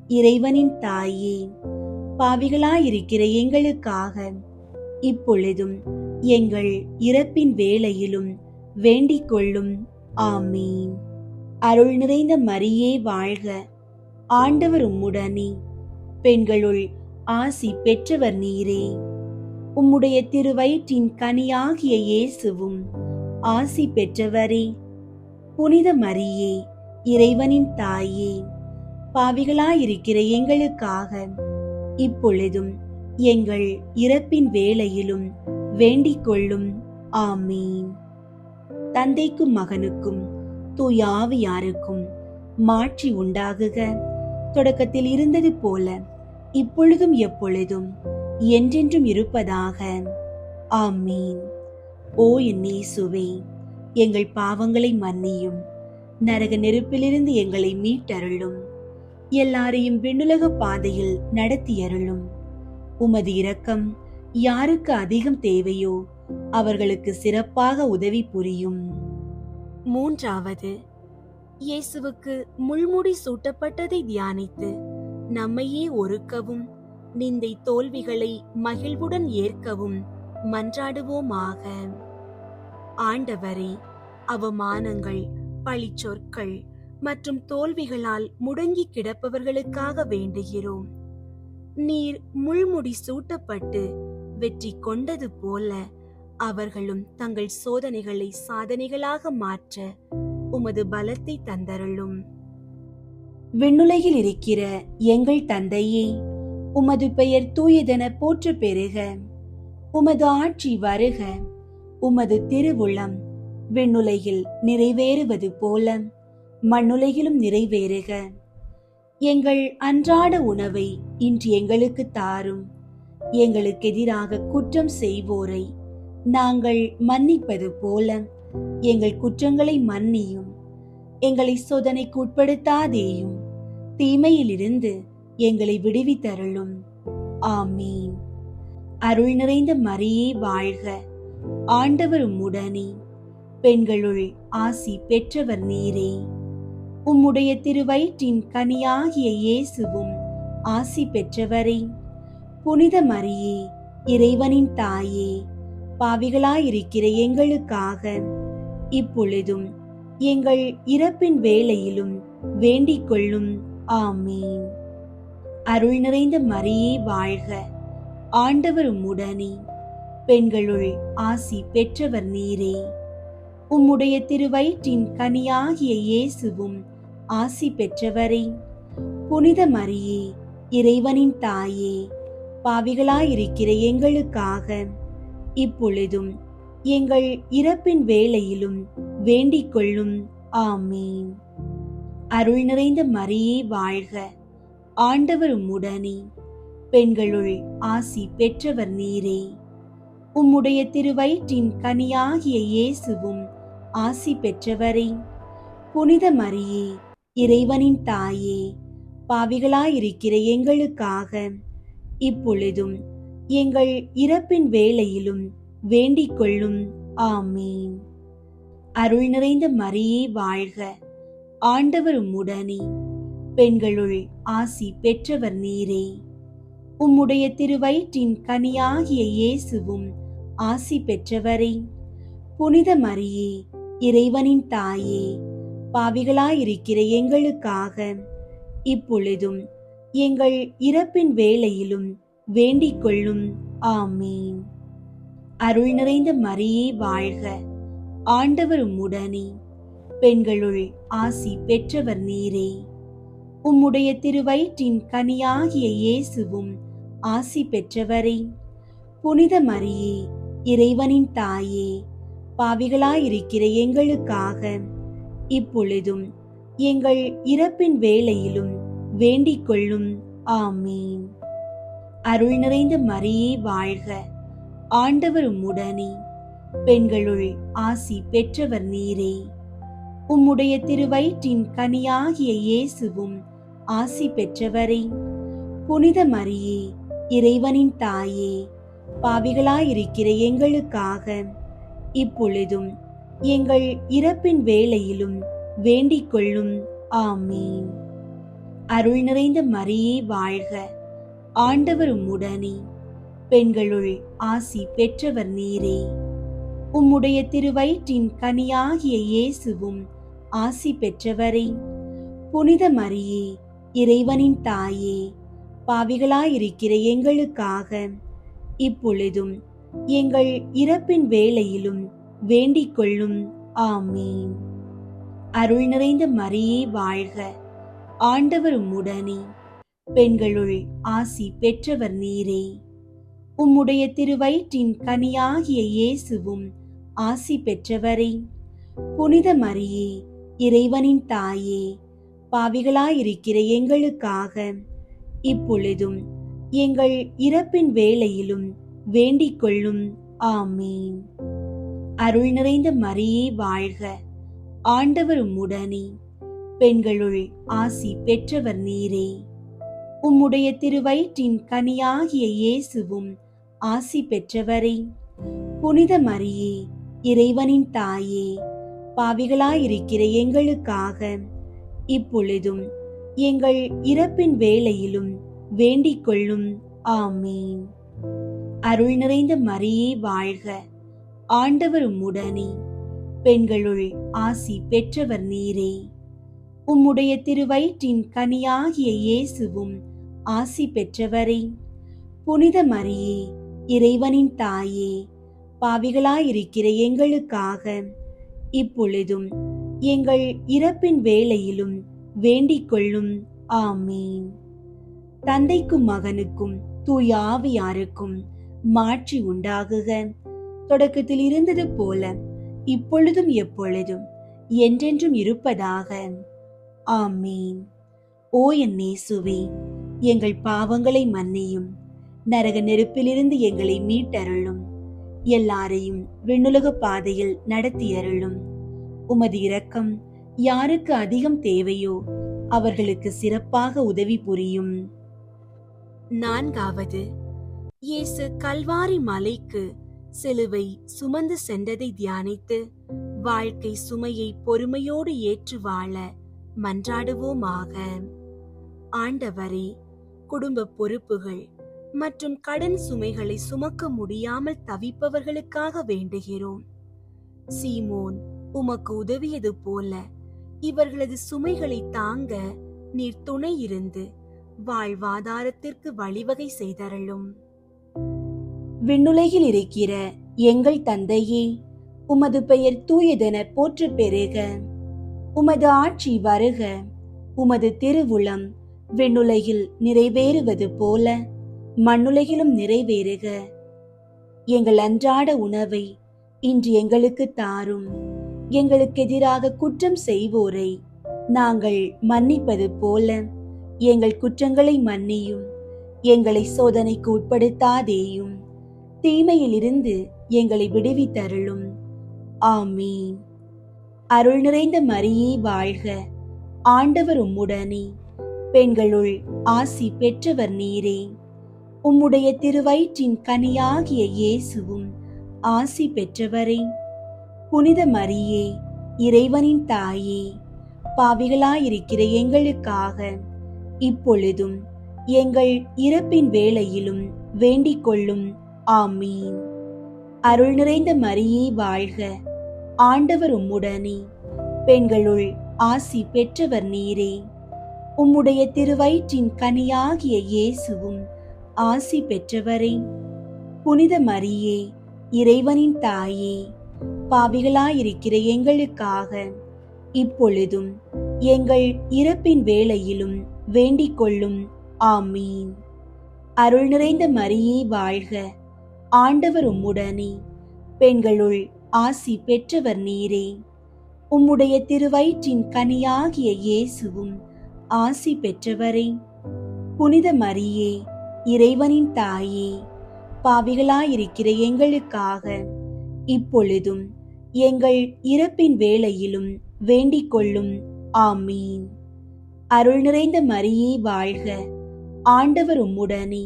இறைவனின் தாயே, பாவிகளாயிருக்கிற எங்களுக்காக இப்பொழுதும் எங்கள் இறப்பின் வேளையிலும் வேண்டிக் கொள்ளும். ஆமீன். அருள் நிறைந்த மரியே வாழ்க. ஆண்டவர் உம்முடனே, பெண்களுள் ஆசி பெற்றவர் நீரே. உம்முடைய திருவயிற்றின் கனியாகிய இயேசுவும் ஆசி பெற்றவரே. புனித மரியே, இறைவனின் தாயே, பாவிகளாயிருக்கிற எங்களுக்காக இப்பொழுதும் எங்கள் இறப்பின் வேளையிலும் வேண்டிக் கொள்ளும். ஆமீன். தந்தைக்கும் மகனுக்கும் தூய ஆவியாருக்கும் மாட்சி உண்டாகுக. தொடக்கத்தில் இருந்தது போல இப்பொழுதும் எப்பொழுதும் என்றென்றும் இருப்பதாக. ஆமீன். ஓ என் இயேசுவே, எங்கள் பாவங்களை மன்னியும், நரக நெருப்பிலிருந்து எங்களை மீட்டருளும், எல்லாரையும் விண்ணுலக பாதையில் நடத்தியருளும். உமது இரக்கம் யாருக்கு அதிகம் தேவையோ அவர்களுக்கு சிறப்பாக உதவி புரியும். மூன்றாவது, இயேசுவுக்கு முள்முடி சூட்டப்பட்டதை தியானித்து நம்மையே ஒருக்கவும் நிந்தை தோல்விகளை மகிழ்வுடன் ஏற்கவும் மன்றாடுவோமாக. ஆண்டவரே, அவமானங்கள், பழிச்சொற்கள் மற்றும் தோல்விகளால் முடங்கி கிடப்பவர்களுக்காக வேண்டுகிறோம். நீர் முள்முடி சூட்டப்பட்டு வெற்றி கொண்டது போல அவர்களும் தங்கள் சோதனைகளை சாதனைகளாக மாற்ற உமது பலத்தை தந்தருளும். விண்ணுலகில் இருக்கிற எங்கள் தந்தையே, உமது பெயர் தூயதென போற்ற பெறுக. உமது ஆட்சி வருக. உமது திருவுளம் விண்ணுலகில் நிறைவேறுவது போல மண்ணுலகிலும் நிறைவேறுக. எங்கள் அன்றாட உணவை இன்று எங்களுக்கு தாரும். எங்களுக்கு எதிராக குற்றம் செய்வோரை நாங்கள் மன்னிப்பது போல எங்கள் குற்றங்களை மன்னியும். எங்களை சோதனைக்கு உட்படுத்தாதேயும், தீமையிலிருந்து எங்களை விடுவித்தருளும். ஆமீன். அருள் நிறைந்த மரியே வாழ்க. ஆண்டவர் உம்முடனே, பெண்களுள் ஆசி பெற்றவர் நீரே. உம்முடைய திருவயிற்றின் கனியாகிய இயேசுவும் ஆசி பெற்றவரே. புனித மரியே, இறைவனின் தாயே, பாவிகளாயிருக்கிற எங்களுக்காக இப்பொழுதும் எங்கள் இறப்பின் வேளையிலும் வேண்டிக் கொள்ளும். ஆமீன். அருள் நிறைந்த மரியே வாழ்க. ஆண்டவர் உம்முடனே, பெண்களுள் ஆசி பெற்றவர் நீரே. உம்முடைய திருவயிற்றின் கனியாகிய இயேசுவும் ஆசி பெற்றவரே. புனித மரியே, இறைவனின் தாயே, பாவிகளாயிருக்கிற எங்களுக்காக இப்பொழுதும் எங்கள் இறப்பின் வேளையிலும் வேண்டிக் கொள்ளும். ஆமீன். அருள் நிறைந்த மரியே வாழ்க. ஆண்டவர் உம்முடனே, பெண்களுள் ஆசி பெற்றவர் நீரே. உம்முடைய திருவயிற்றின் கனியாகிய இயேசுவும் ஆசி பெற்றவரே. புனித மரியே, இறைவனின் தாயே, பாவிகளாயிருக்கிற எங்களுக்காக இப்பொழுதும் எங்கள் இறப்பின் வேளையிலும் வேண்டிக் கொள்ளும். ஆமீன். அருள் நிறைந்த மரியே வாழ்க. ஆண்டவர் உம்முடனே, பெண்களுள் ஆசி பெற்றவர் நீரே. உம்முடைய திருவயிற்றின் கனியாகிய இயேசுவும் ஆசி பெற்றவரே. புனித மரியே, இறைவனின் தாயே, பாவிகளாயிருக்கிற எங்களுக்காக இப்பொழுதும் எங்கள் இறப்பின் வேளையிலும் வேண்டிக் கொள்ளும். ஆமீன். அருள் நிறைந்த மரியே வாழ்க. ஆண்டவர் உம்முடனே, பெண்களுள் ஆசி பெற்றவர் நீரே. உம்முடைய திருவயிற்றின் கனியாகிய இயேசுவும் ஆசி பெற்றவரே. புனித மரியே, இறைவனின் தாயே, பாவிகளாயிருக்கிற எங்களுக்காக இப்பொழுதும் எங்கள் இறப்பின் வேளையிலும் வேண்டிக் கொள்ளும். ஆமீன். அருள் நிறைந்த மரியே வாழ்க. ஆண்டவர் உம்முடனே, பெண்களுள் ஆசி பெற்றவர் நீரே. உம்முடைய திருவயிற்றின் கனியாகிய இயேசுவும் ஆசி பெற்றவரே. புனித மரியே, இறைவனின் தாயே, பாவிகளாயிருக்கிற எங்களுக்காக இப்பொழுதும் எங்கள் இறப்பின் வேளையிலும் வேண்டிக் கொள்ளும். ஆமீன். அருள் நிறைந்த மரியே வாழ்க. ஆண்டவர் உம்முடனே, பெண்களுள் ஆசி பெற்றவர் நீரே. உம்முடைய திருவயிற்றின் கனியாகிய இயேசுவும் ஆசி பெற்றவரே. புனித மரியே, இறைவனின் தாயே, பாவிகளாயிருக்கிற எங்களுக்காக இப்பொழுதும் எங்கள் இறப்பின் வேளையிலும் வேண்டிக் கொள்ளும். ஆமீன். அருள் நிறைந்த மரியே வாழ்க. ஆண்டவர் உம்முடனே, பெண்களுள் ஆசி பெற்றவர் நீரே. உம்முடைய திருவயிற்றின் கனியாகிய இயேசுவும் ஆசி பெற்றவரே. புனித மரியே, இறைவனின் தாயே, பாவிகளாயிருக்கிற எங்களுக்காக இப்பொழுதும் எங்கள் இறப்பின் வேளையிலும் வேண்டிக் கொள்ளும். ஆமீன். அருள் நிறைந்த மரியே வாழ்க, ஆண்டவர் உம்முடனே, பெண்களுள் ஆசி பெற்றவர் நீரே. உம்முடைய திருவயிற்றின் கனியாகிய இயேசுவும் ஆசி பெற்றவரே. புனித மரியே, இறைவனின் தாயே, பாவிகளாயிருக்கிற எங்களுக்காக இப்பொழுதும் எங்கள் இறப்பின் வேளையிலும் வேண்டிக் கொள்ளும். ஆமீன். அருள் நிறைந்த மரியே வாழ்க, ஆண்டவர் உம்முடனே, பெண்களுள் ஆசி பெற்றவர் நீரே. உம்முடைய திருவயிற்றின் கனியாகிய இயேசுவும் ஆசி பெற்றவரே. புனித மரியே, இறைவனின் தாயே, பாவிகளாயிருக்கிற எங்களுக்காக இப்பொழுதும் எங்கள் இறப்பின் வேளையிலும் வேண்டிக் கொள்ளும். ஆமீன். தந்தைக்கும் மகனுக்கும் தூய ஆவியாருக்கும் மாட்சி உண்டாகுக. தொடக்கத்தில் இருந்தது போல இப்பொழுதும் எப்பொழுதும் என்றென்றும் இருப்பதாக. ஆமீன். ஓ என் இயேசுவே, எங்கள் பாவங்களை மன்னியும், நரக நெருப்பிலிருந்து எங்களை மீட்டருளும், எல்லாரையும் விண்ணுலக பாதையில் நடத்தியருளும். உமது இரக்கம் யாருக்கு அதிகம் தேவையோ அவர்களுக்கு சிறப்பாக உதவி புரியும். நான்காவது, இயேசு கல்வாரி மலைக்கு சிலுவை சுமந்து சென்றதை தியானித்து வாழ்க்கை சுமையை பொறுமையோடு ஏற்று வாழ மன்றாடுவோமாக. ஆண்டவரே, குடும்ப பொறுப்புகள் மற்றும் கடன் சுமைகளை சுமக்க முடியாமல் தவிப்பவர்களுக்காக வேண்டுகிறோம். சீமோன் உமக்கு உதவியது போல இவர்களது சுமைகளை தாங்க நீர் துணை இருந்து வாழ்வாதாரத்திற்கு வழிவகை செய்தருளும். விண்ணுலகில் இருக்கிற எங்கள் தந்தையே, உமது பெயர் தூயதென போற்று பெறுக. உமது ஆட்சி வருக. உமது திருவுளம் விண்ணுலகில் நிறைவேறுவது போல மண்ணுலகிலும் நிறைவேறுக. எங்கள் அன்றாட உணவை இன்று எங்களுக்கு தாரும். எங்களுக்கு எதிராக குற்றம் செய்வோரை நாங்கள் மன்னிப்பது போல எங்கள் குற்றங்களை மன்னியும். எங்களை சோதனைக்கு உட்படுத்தாதேயும், தீமையிலிருந்து எங்களை விடுவித்தருளும். ஆமீன். அருள் நிறைந்த மரியே வாழ்க, ஆண்டவர் உம்முடனே, பெண்களுள் ஆசி பெற்றவர் நீரே. உம்முடைய திருவயிற்றின் கனியாகிய இயேசுவும் ஆசி பெற்றவரே. புனித மரியே, இறைவனின் தாயே, பாவிகளாயிருக்கிற எங்களுக்காக இப்பொழுதும் எங்கள் இறப்பின் வேளையிலும் வேண்டிக் கொள்ளும். ஆமீன். அருள் நிறைந்த மரியே வாழ்க, ஆண்டவர் உம்முடனே, பெண்களுள் ஆசி பெற்றவர் நீரே. உம்முடைய திருவயிற்றின் கனியாகிய இயேசுவும் ஆசி பெற்றவரே. புனித மரியே, இறைவனின் தாயே, பாவிகளாயிருக்கிற எங்களுக்காக இப்பொழுதும் எங்கள் இறப்பின் வேளையிலும் வேண்டிக் கொள்ளும். ஆமீன். அருள் நிறைந்த மரியே வாழ்க, ஆண்டவர் உம்முடனே, பெண்களுள் ஆசி பெற்றவர் நீரே. உம்முடைய திருவயிற்றின் கனியாகிய இயேசுவும் ஆசி பெற்றவரே. புனித மரியே, இறைவனின் தாயே, பாவிகளாயிருக்கிற எங்களுக்காக இப்பொழுதும் எங்கள் இறப்பின் வேளையிலும் வேண்டிக் கொள்ளும். ஆமீன். அருள் நிறைந்த மரியே வாழ்க, ஆண்டவர் உம்முடனே,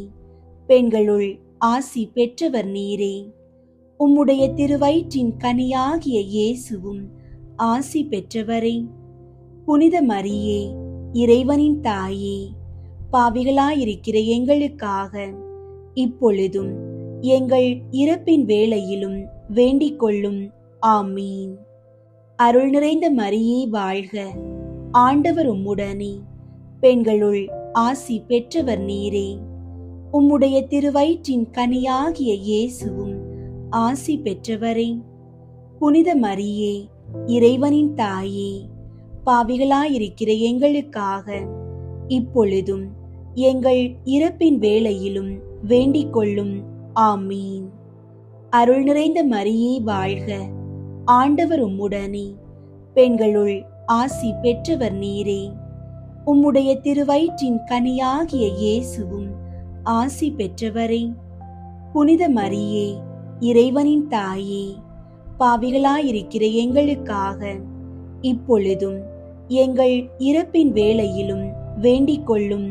பெண்களுள் ஆசி பெற்றவர் நீரே. உம்முடைய திருவயிற்றின் கனியாகிய இயேசுவும் ஆசி பெற்றவரே. புனித மரியே, இறைவனின் தாயே, பாவிகளாயிருக்கிற எங்களுக்காக இப்பொழுதும் எங்கள் இறப்பின் வேளையிலும் வேண்டிக் கொள்ளும். ஆமீன். அருள் நிறைந்த மரியே வாழ்க, ஆண்டவர் உம்முடனே, பெண்களுள் ஆசி பெற்றவர் நீரே. உம்முடைய திருவயிற்றின் கனியாகிய இயேசுவும் ஆசி பெற்றவரே. புனித மரியே, இறைவனின் தாயே, பாவிகளாயிருக்கிற எங்களுக்காக இப்பொழுதும் எங்கள் இறப்பின் வேளையிலும் வேண்டிக் கொள்ளும். ஆமீன். அருள் நிறைந்த மரியே வாழ்க, ஆண்டவர் உம்முடனே, பெண்களுள் ஆசி பெற்றவர் நீரே. உம்முடைய திருவயிற்றின் கனியாகிய இயேசுவும் ஆசி பெற்றவரே. புனித மரியே, இறைவனின் தாயே, பாவிகளாயிருக்கிற எங்களுக்காக இப்பொழுதும் எங்கள் இறப்பின் வேளையிலும் வேண்டிக் கொள்ளும்.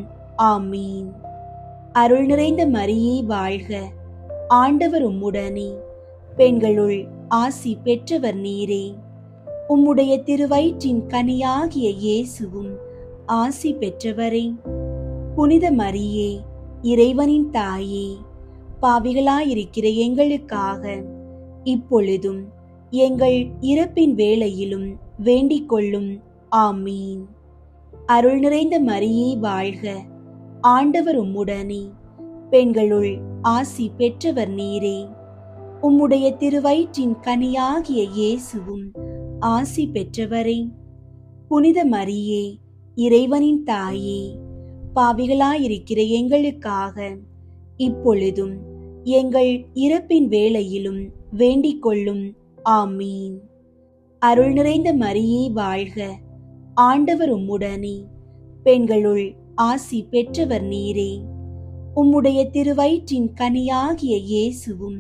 ஆமீன். அருள் நிறைந்த மரியே வாழ்க, ஆண்டவர் உம்முடனே, பெண்களுள் ஆசி பெற்றவர் நீரே. உம்முடைய திருவயிற்றின் கனியாகிய இயேசுவும் ஆசி பெற்றவரே. புனித மரியே, இறைவனின் தாயே, பாவிகளாயிருக்கிற எங்களுக்காக இப்பொழுதும் எங்கள் இறப்பின் வேளையிலும் வேண்டிக் கொள்ளும். ஆமீன். அருள் நிறைந்த மரியே வாழ்க, ஆண்டவர் உம்முடனே, பெண்களுள் ஆசி பெற்றவர் நீரே. உம்முடைய திருவயிற்றின் கனியாகிய இயேசுவும் ஆசி பெற்றவரே. புனித மரியே, இறைவனின் தாயே, பாவிகளாயிருக்கிற எங்களுக்காக இப்பொழுதும் எங்கள் இறப்பின் வேளையிலும் வேண்டிக் கொள்ளும். ஆமீன். அருள் நிறைந்த மரியே வாழ்க, ஆண்டவர் உம்முடனே, பெண்களுள் ஆசி பெற்றவர் நீரே. உம்முடைய திருவயிற்றின் கனியாகிய இயேசுவும்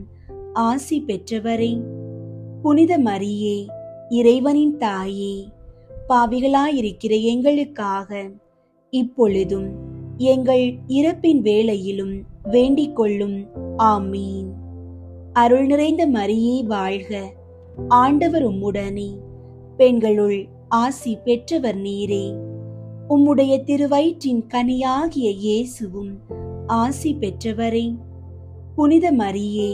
ஆசி பெற்றவரே. புனித மரியே, இறைவனின் தாயே, பாவிகளாயிருக்கிற எங்களுக்காக இப்பொழுதும் எங்கள் இறப்பின் வேளையிலும் வேண்டிக் கொள்ளும். ஆமீன். அருள் நிறைந்த மரியே வாழ்க, ஆண்டவர் உம்முடனே, பெண்களுள் ஆசி பெற்றவர் நீரே. உம்முடைய திருவயிற்றின் கனியாகிய இயேசுவும் ஆசி பெற்றவரே. புனித மரியே,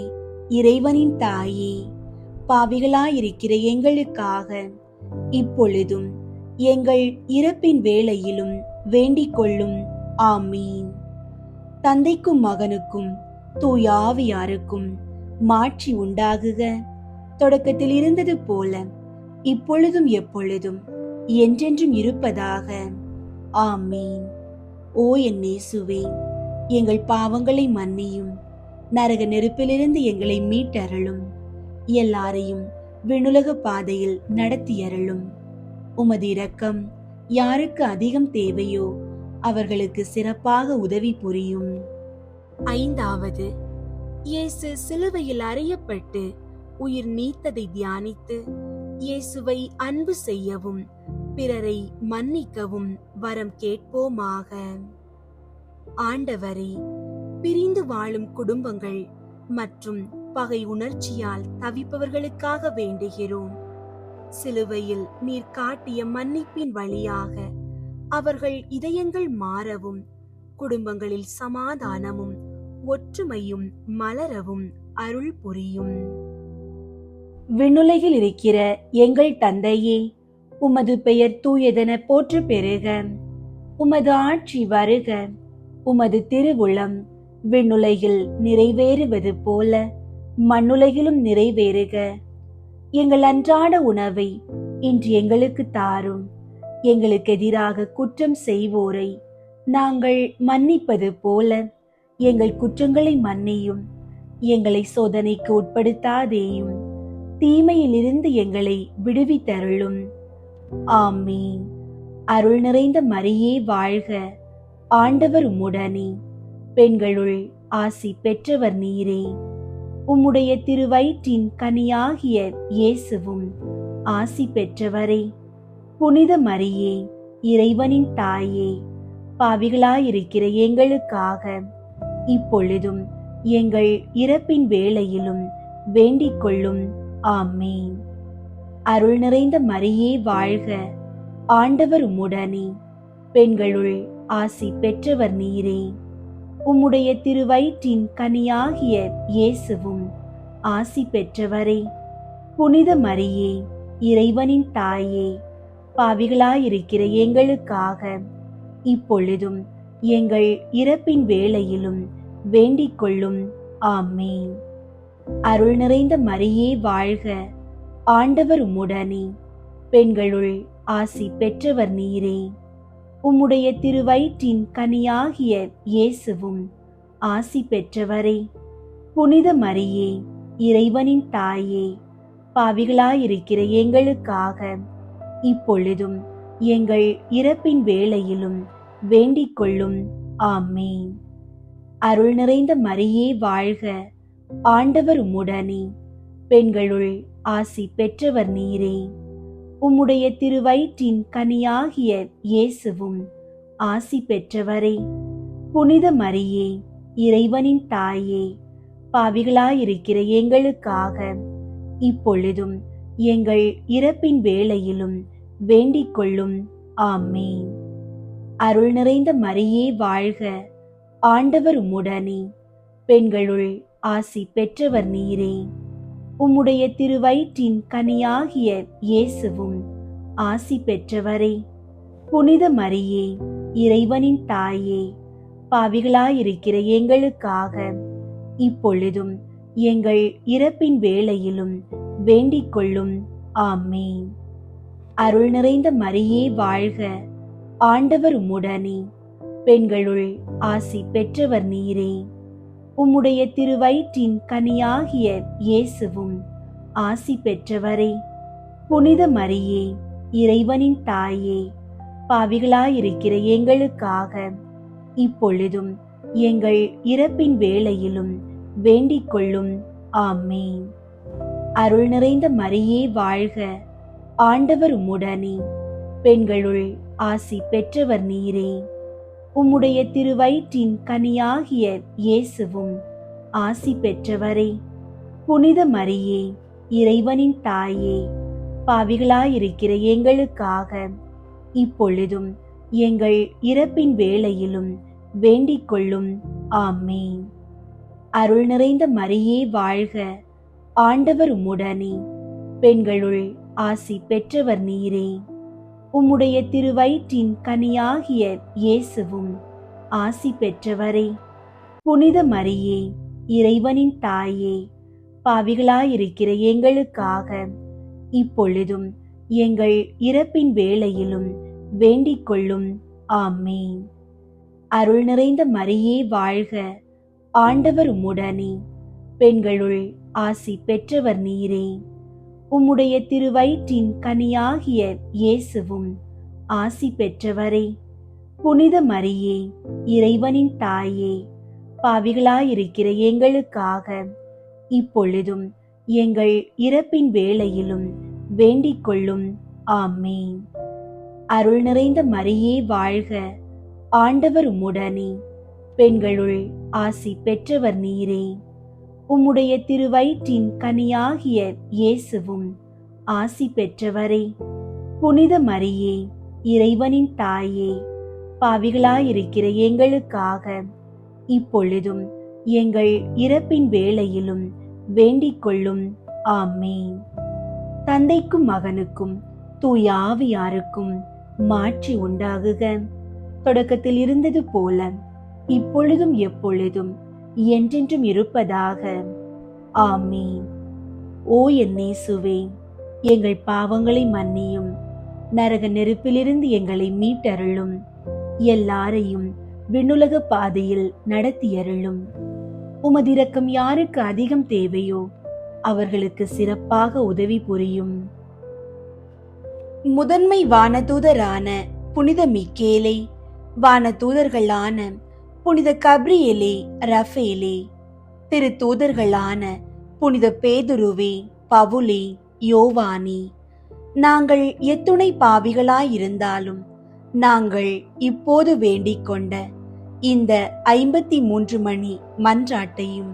இறைவனின் தாயே, பாவிகளாயிருக்கிற எங்களுக்காக இப்பொழுதும் எங்கள் இறப்பின் வேளையிலும் வேண்டிக் கொள்ளும். ஆமீன். தந்தைக்கும் மகனுக்கும் தூயாவியாருக்கும் மாட்சி உண்டாகுக. தொடக்கத்தில் இருந்தது போல இப்பொழுதும் எப்பொழுதும் என்றென்றும் இருப்பதாக. ஆமீன். ஓ என் இயேசுவே, எங்கள் பாவங்களை மன்னியும், நரக நெருப்பிலிருந்து எங்களை மீட்டருளும், எல்லாரையும் விண்ணுலக பாதையில் நடத்தியருளும். உமது இரக்கம் யாருக்கு அதிகம் தேவையோ அவர்களுக்கு சிறப்பாக உதவி புரியும். ஐந்தாவது, இயேசு சிலுவையில் அறையப்பட்டு உயிர் நீத்ததை தியானித்து இயேசுவை அன்பு செய்யவும் பிறரை மன்னிக்கவும் வரம் கேட்போமாக. ஆண்டவரே, பிரிந்து வாழும் குடும்பங்கள் மற்றும் பகை உணர்ச்சியால் தவிப்பவர்களுக்காக வேண்டுகிறோம். சிலுவையில் நீர் காட்டிய மன்னிப்பின் வழியாக அவர்கள் இதயங்கள் மாறவும், குடும்பங்களில் சமாதானமும் ஒற்றுமையும் மலரவும் அருள் புரியும். விண்ணுலகில் இருக்கிற எங்கள் தந்தையே, உமது பெயர் தூயதென போற்று பெறுக. உமது ஆட்சி வருக. உமது திருவுளம் விண்ணுலகில் நிறைவேறுவது போல மண்ணுலகிலும் நிறைவேறுக. எங்கள் அன்றாட உணவை இன்று எங்களுக்கு தாரும். எங்களுக்கு எதிராக குற்றம் செய்வோரை நாங்கள் மன்னிப்பது போல எங்கள் குற்றங்களை மன்னியும். எங்களை சோதனைக்கு உட்படுத்தாதேயும், தீமையிலிருந்து எங்களை விடுவித்தருளும். ஆமீன். அருள் நிறைந்த மரியே வாழ்க, ஆண்டவர் உம்முடனே, பெண்களுள் ஆசி பெற்றவர் நீரே. உம்முடைய திருவயிற்றின் கனியாகிய இயேசுவும் ஆசி பெற்றவரே. புனித மரியே, இறைவனின் தாயே, பாவிகளாயிருக்கிற எங்களுக்காக இப்பொழுதும் எங்கள் இறப்பின் வேளையிலும் வேண்டிக் கொள்ளும். ஆமீன். அருள் நிறைந்த மரியே வாழ்க, ஆண்டவர் உம்முடனே, பெண்களுள் ஆசி பெற்றவர் நீரே. உம்முடைய திருவயிற்றின் கனியாகிய இயேசுவும் ஆசி பெற்றவரே. புனித மரியே, இறைவனின் தாயே, பாவிகளாயிருக்கிற எங்களுக்காக இப்பொழுதும் எங்கள் இறப்பின் வேளையிலும் வேண்டிக் கொள்ளும். ஆமீன். அருள் நிறைந்த மரியே வாழ்க, ஆண்டவர் உம்முடனே, பெண்களுள் ஆசி பெற்றவர் நீரே. உம்முடைய திருவயிற்றின் கனியாகிய இயேசுவும் ஆசி பெற்றவரே. புனித மரியே, இறைவனின் தாயே, பாவிகளாயிருக்கிற எங்களுக்காக இப்பொழுதும் எங்கள் இறப்பின் வேளையிலும் வேண்டிக் கொள்ளும். ஆமேன். அருள் நிறைந்த மரியே வாழ்க, ஆண்டவர் உம்முடனே, பெண்களுள் ஆசி பெற்றவர் நீரே. உம்முடைய திருவயிற்றின் கனியாகிய இயேசுவும் ஆசி பெற்றவரே. புனித மரியே, இறைவனின் தாயே, பாவிகளாயிருக்கிற எங்களுக்காக இப்பொழுதும் எங்கள் இறப்பின் வேளையிலும் வேண்டிக் கொள்ளும். ஆமேன். அருள் நிறைந்த மரியே வாழ்க, ஆண்டவர் உம்முடனே, பெண்களுள் ஆசி பெற்றவர் நீரே. உம்முடைய திருவயிற்றின் கனியாகிய இயேசுவும் ஆசி பெற்றவரே. புனித மரியே, இறைவனின் தாயே, பாவிகளாயிருக்கிற எங்களுக்காக இப்பொழுதும் எங்கள் இறப்பின் வேளையிலும் வேண்டிக் கொள்ளும். ஆமேன். அருள் நிறைந்த மரியே வாழ்க, ஆண்டவர் உம்முடனே, பெண்களுள் ஆசி பெற்றவர் நீரே. உம்முடைய திருவயிற்றின் கனியாகிய இயேசுவும் ஆசி பெற்றவரே. புனித மரியே, இறைவனின் தாயே, பாவிகளாயிருக்கிற எங்களுக்காக இப்பொழுதும் எங்கள் இறப்பின் வேளையிலும் வேண்டிக் கொள்ளும். ஆமேன். அருள் நிறைந்த மரியே வாழ்க, ஆண்டவர் உம்முடனே, பெண்களுள் ஆசி பெற்றவர் நீரே. உம்முடைய திருவயிற்றின் கனியாகிய இயேசுவும் ஆசி பெற்றவரே. புனித மரியே, இறைவனின் தாயே, பாவிகளாயிருக்கிற எங்களுக்காக இப்பொழுதும் எங்கள் இறப்பின் வேளையிலும் வேண்டிக் கொள்ளும். ஆமேன். அருள் நிறைந்த மரியே வாழ்க, ஆண்டவர் உம்முடனே, பெண்களுள் ஆசி பெற்றவர் நீரே. உம்முடைய திருவயிற்றின் கனியாகிய இயேசுவும் ஆசி பெற்றவரே. புனித மரியே, இறைவனின் தாயே, பாவிகளாயிருக்கிற எங்களுக்காக இப்பொழுதும் எங்கள் இறப்பின் வேளையிலும் வேண்டிக் கொள்ளும். ஆமேன். அருள் நிறைந்த மரியே வாழ்க, ஆண்டவர் உம்முடனே, பெண்களுள் ஆசி பெற்றவர் நீரே. உம்முடைய திருவயிற்றின் கனியாகிய இயேசுவும் ஆசி பெற்றவரே. புனித மரியே, இறைவனின் தாயே, பாவிகளாயிருக்கிற எங்களுக்காக இப்பொழுதும் எங்கள் இறப்பின் வேளையிலும் வேண்டிக் கொள்ளும். ஆமேன். அருள் நிறைந்த மரியே வாழ்க, ஆண்டவர் உம்முடனே, பெண்களுள் ஆசி பெற்றவர் நீரே. உம்முடைய திருவயிற்றின் கனியாகிய இயேசுவும் ஆசி பெற்றவரே. புனித மரியே, இறைவனின் தாயே, பாவிகளாயிருக்கிற எங்களுக்காக இப்பொழுதும் எங்கள் இறப்பின் வேளையிலும் வேண்டிக் கொள்ளும். ஆமேன். தந்தைக்கும் மகனுக்கும் தூய ஆவியாருக்கும் மாட்சி உண்டாகுக. தொடக்கத்தில் இருந்தது போல இப்பொழுதும் எப்பொழுதும் என்றென்றும் இருப்பதாக. ஆமீன். ஓ என் இயேசுவே, எங்கள் பாவங்களை மன்னியும், நரக நெருப்பிலிருந்து எங்களை மீட்டருளும், எல்லாரையும் விண்ணுலக பாதையில் நடத்தியருளும். உமது இரக்கம் யாருக்கு அதிகம் தேவையோ அவர்களுக்கு சிறப்பாக உதவி புரியும். முதன்மை வானதூதரான புனித மிக்கேலே, வானதூதர்களான புனித கப்ரியேலே, ரஃபேலே, திருத்தூதர்களான புனித பேதுருவே, பவுலே, யோவானே, நாங்கள் எத்துணை பாவிகளாயிருந்தாலும் நாங்கள் இப்போது வேண்டிக் கொண்ட இந்த 53 மணி மன்றாட்டையும்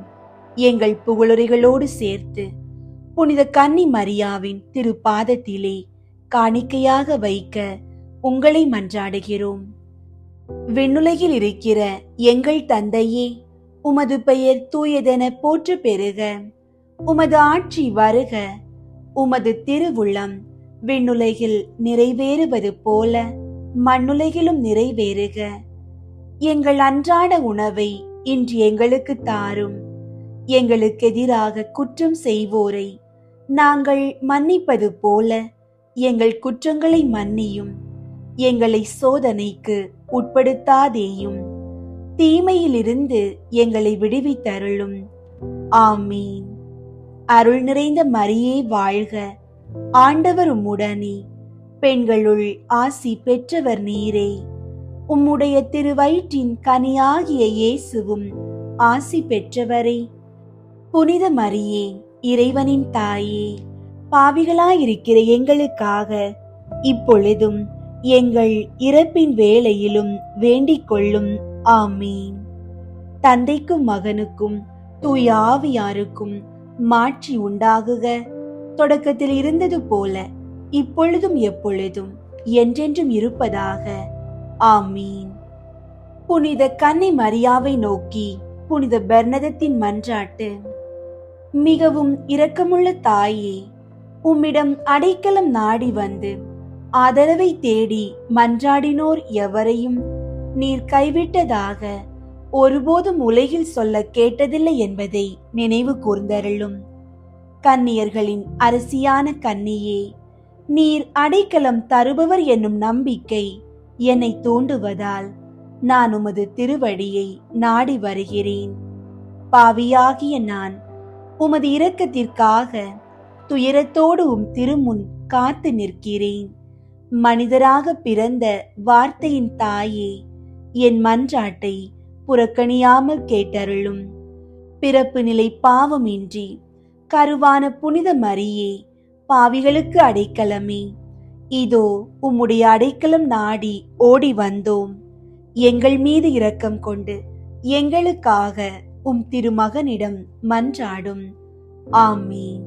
எங்கள் புகழுரைகளோடு சேர்த்து புனித கன்னி மரியாவின் திருப்பாதத்திலே காணிக்கையாக வைக்க உங்களை மன்றாடுகிறோம். விண்ணுலகில் இருக்கிற எங்கள் தந்தையே, உமது பெயர் தூயதென போற்று பெறுக. உமது ஆட்சி வருக. உமது திருவுள்ளம் விண்ணுலகில் நிறைவேறுவது போல மண்ணுலகிலும் நிறைவேறுக. எங்கள் அன்றாட உணவை இன்று எங்களுக்கு தாரும். எங்களுக்கு எதிராக குற்றம் செய்வோரை நாங்கள் மன்னிப்பது போல எங்கள் குற்றங்களை மன்னியும். எங்களை சோதனைக்கு உட்படுத்தாதேயும், தீமையிலிருந்து எங்களை விடுவித்தருளும். ஆமீன். அருள் நிறைந்த மரியே வாழ்க, ஆண்டவர் உம்முடனே, பெண்களுள் ஆசி பெற்றவர் நீரே. உம்முடைய திருவயிற்றின் கனியாகிய இயேசுவும் ஆசி பெற்றவரே. புனித மரியே, இறைவனின் தாயே, பாவிகளாயிருக்கிற எங்களுக்காக இப்பொழுதும் எங்கள் இறப்பின் வேளையிலும் வேண்டிக் கொள்ளும். ஆமீன். தந்தைக்கும் மகனுக்கும் தூய ஆவியாருக்கும் மாட்சி உண்டாகுக, தொடக்கத்தில் இருந்தது போல இப்பொழுதும் எப்பொழுதும் என்றென்றும் இருப்பதாக. ஆமீன். புனித கன்னி மரியாவை நோக்கி புனித பெர்னதத்தின் மன்றாட்டு. மிகவும் இரக்கமுள்ள தாயே, உம்மிடம் அடைக்கலம் நாடி வந்து ஆதரவை தேடி மன்றாடினோர் எவரையும் நீர் கைவிட்டதாக ஒருபோதும் உலகில் சொல்ல கேட்டதில்லை என்பதை நினைவு கூர்ந்தருளும். கன்னியர்களின் அரசியான கன்னியே, நீர் அடைக்கலம் தருபவர் என்னும் நம்பிக்கை என்னை தூண்டுவதால் நான் உமது திருவடியை நாடி வருகிறேன். பாவியாகிய நான் உமது இரக்கத்திற்காக துயரத்தோடு திருமுன் காத்து நிற்கிறேன். மனிதராக பிறந்த வார்த்தையின் தாயே, என் மன்றாட்டை புறக்கணியாமல் கேட்டருளும். பிறப்பு நிலை பாவமின்றி கருவான புனித மரியே, பாவிகளுக்கு அடைக்கலமே, இதோ உம்முடைய அடைக்கலம் நாடி ஓடி வந்தோம். எங்கள் மீது இரக்கம் கொண்டு எங்களுக்காக உம் திருமகனிடம் மன்றாடும். ஆமீன்.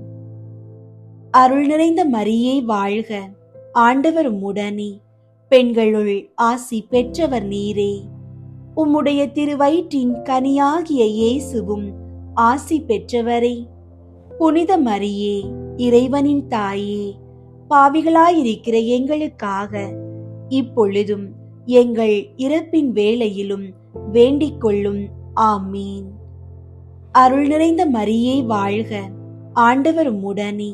அருள் நிறைந்த மரியே வாழ்க, ஆண்டவர் உம்முடனே, பெண்களுள் ஆசி பெற்றவர் நீரே. உம்முடைய திருவயிற்றின் கனியாகிய இயேசுவும் ஆசி பெற்றவரே. புனித மரியே, இறைவனின் தாயே, பாவிகளாயிருக்கிற எங்களுக்காக இப்பொழுதும் எங்கள் இறப்பின் வேளையிலும் வேண்டிக் கொள்ளும். ஆமீன். அருள் நிறைந்த மரியே வாழ்க, ஆண்டவர் உம்முடனே,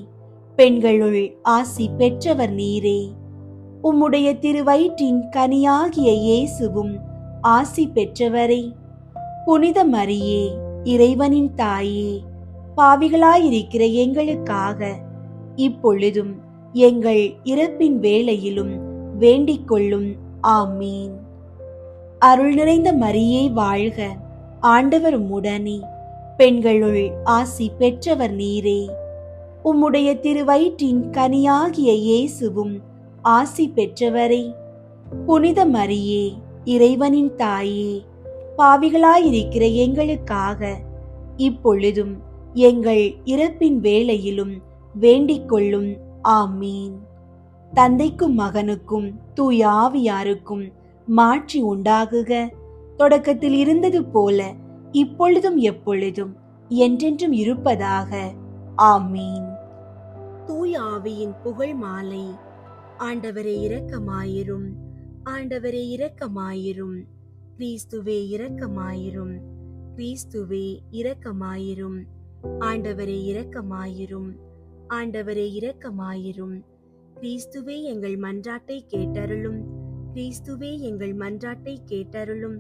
பெண்களுள் ஆசி பெற்றவர் நீரே. உம்முடைய திருவயிற்றின் கனியாகிய இயேசுவும் ஆசி பெற்றவரே. புனித மரியே, இறைவனின் தாயே, பாவிகளாயிருக்கிற எங்களுக்காக இப்பொழுதும் எங்கள் இறப்பின் வேளையிலும் வேண்டிக் கொள்ளும். ஆமீன். அருள் நிறைந்த மரியே வாழ்க, ஆண்டவர் உம்முடனே, பெண்களுள் ஆசி பெற்றவர் நீரே. உம்முடைய திருவயிற்றின் கனியாகிய இயேசுவும் ஆசி பெற்றவரே. புனித மரியே, இறைவனின் தாயே, பாவிகளாயிருக்கிற எங்களுக்காக இப்பொழுதும் எங்கள் இறப்பின் வேளையிலும் வேண்டிக் கொள்ளும். ஆமீன். தந்தைக்கும் மகனுக்கும் தூய ஆவியாருக்கும் மாட்சி உண்டாகுக, தொடக்கத்தில் இருந்தது போல இப்பொழுதும் எப்பொழுதும் என்றென்றும் இருப்பதாக. ஆமீன். தூய ஆவியின் புகழ் மாலை. ஆண்டவரே இரக்கமாயிரும், ஆண்டவரே இரக்கமாயிரும், கிறிஸ்துவே இரக்கமாயிரும், கிறிஸ்துவே இரக்கமாயிரும், ஆண்டவரே இரக்கமாயிரும், ஆண்டவரே இரக்கமாயிரும், கிறிஸ்துவே எங்கள் மன்றாட்டை கேட்டருளும், கிறிஸ்துவே எங்கள் மன்றாட்டை கேட்டருளும்,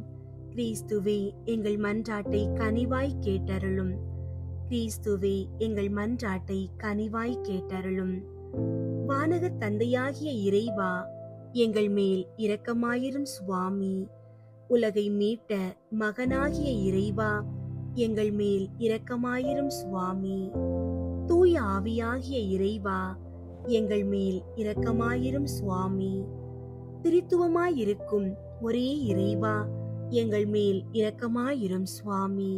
கிறிஸ்துவே எங்கள் மன்றாட்டை கனிவாய் கேட்டருளும், கிறிஸ்துவே எங்கள் மன்றாட்டை கனிவாய் கேட்டருளும். வானக தந்தையாகிய இறைவா, எங்கள் மேல் இரக்கமாயிரும் சுவாமி. உலகை மீட்ட மகனாகிய இறைவா, எங்கள் மேல் இரக்கமாயிரும் சுவாமி. தூய ஆவியாகிய இறைவா, எங்கள் மேல் இரக்கமாயிரும் சுவாமி. திரித்துவமாயிருக்கும் ஒரே இறைவா, எங்கள் மேல் இரக்கமாயிரும் சுவாமி.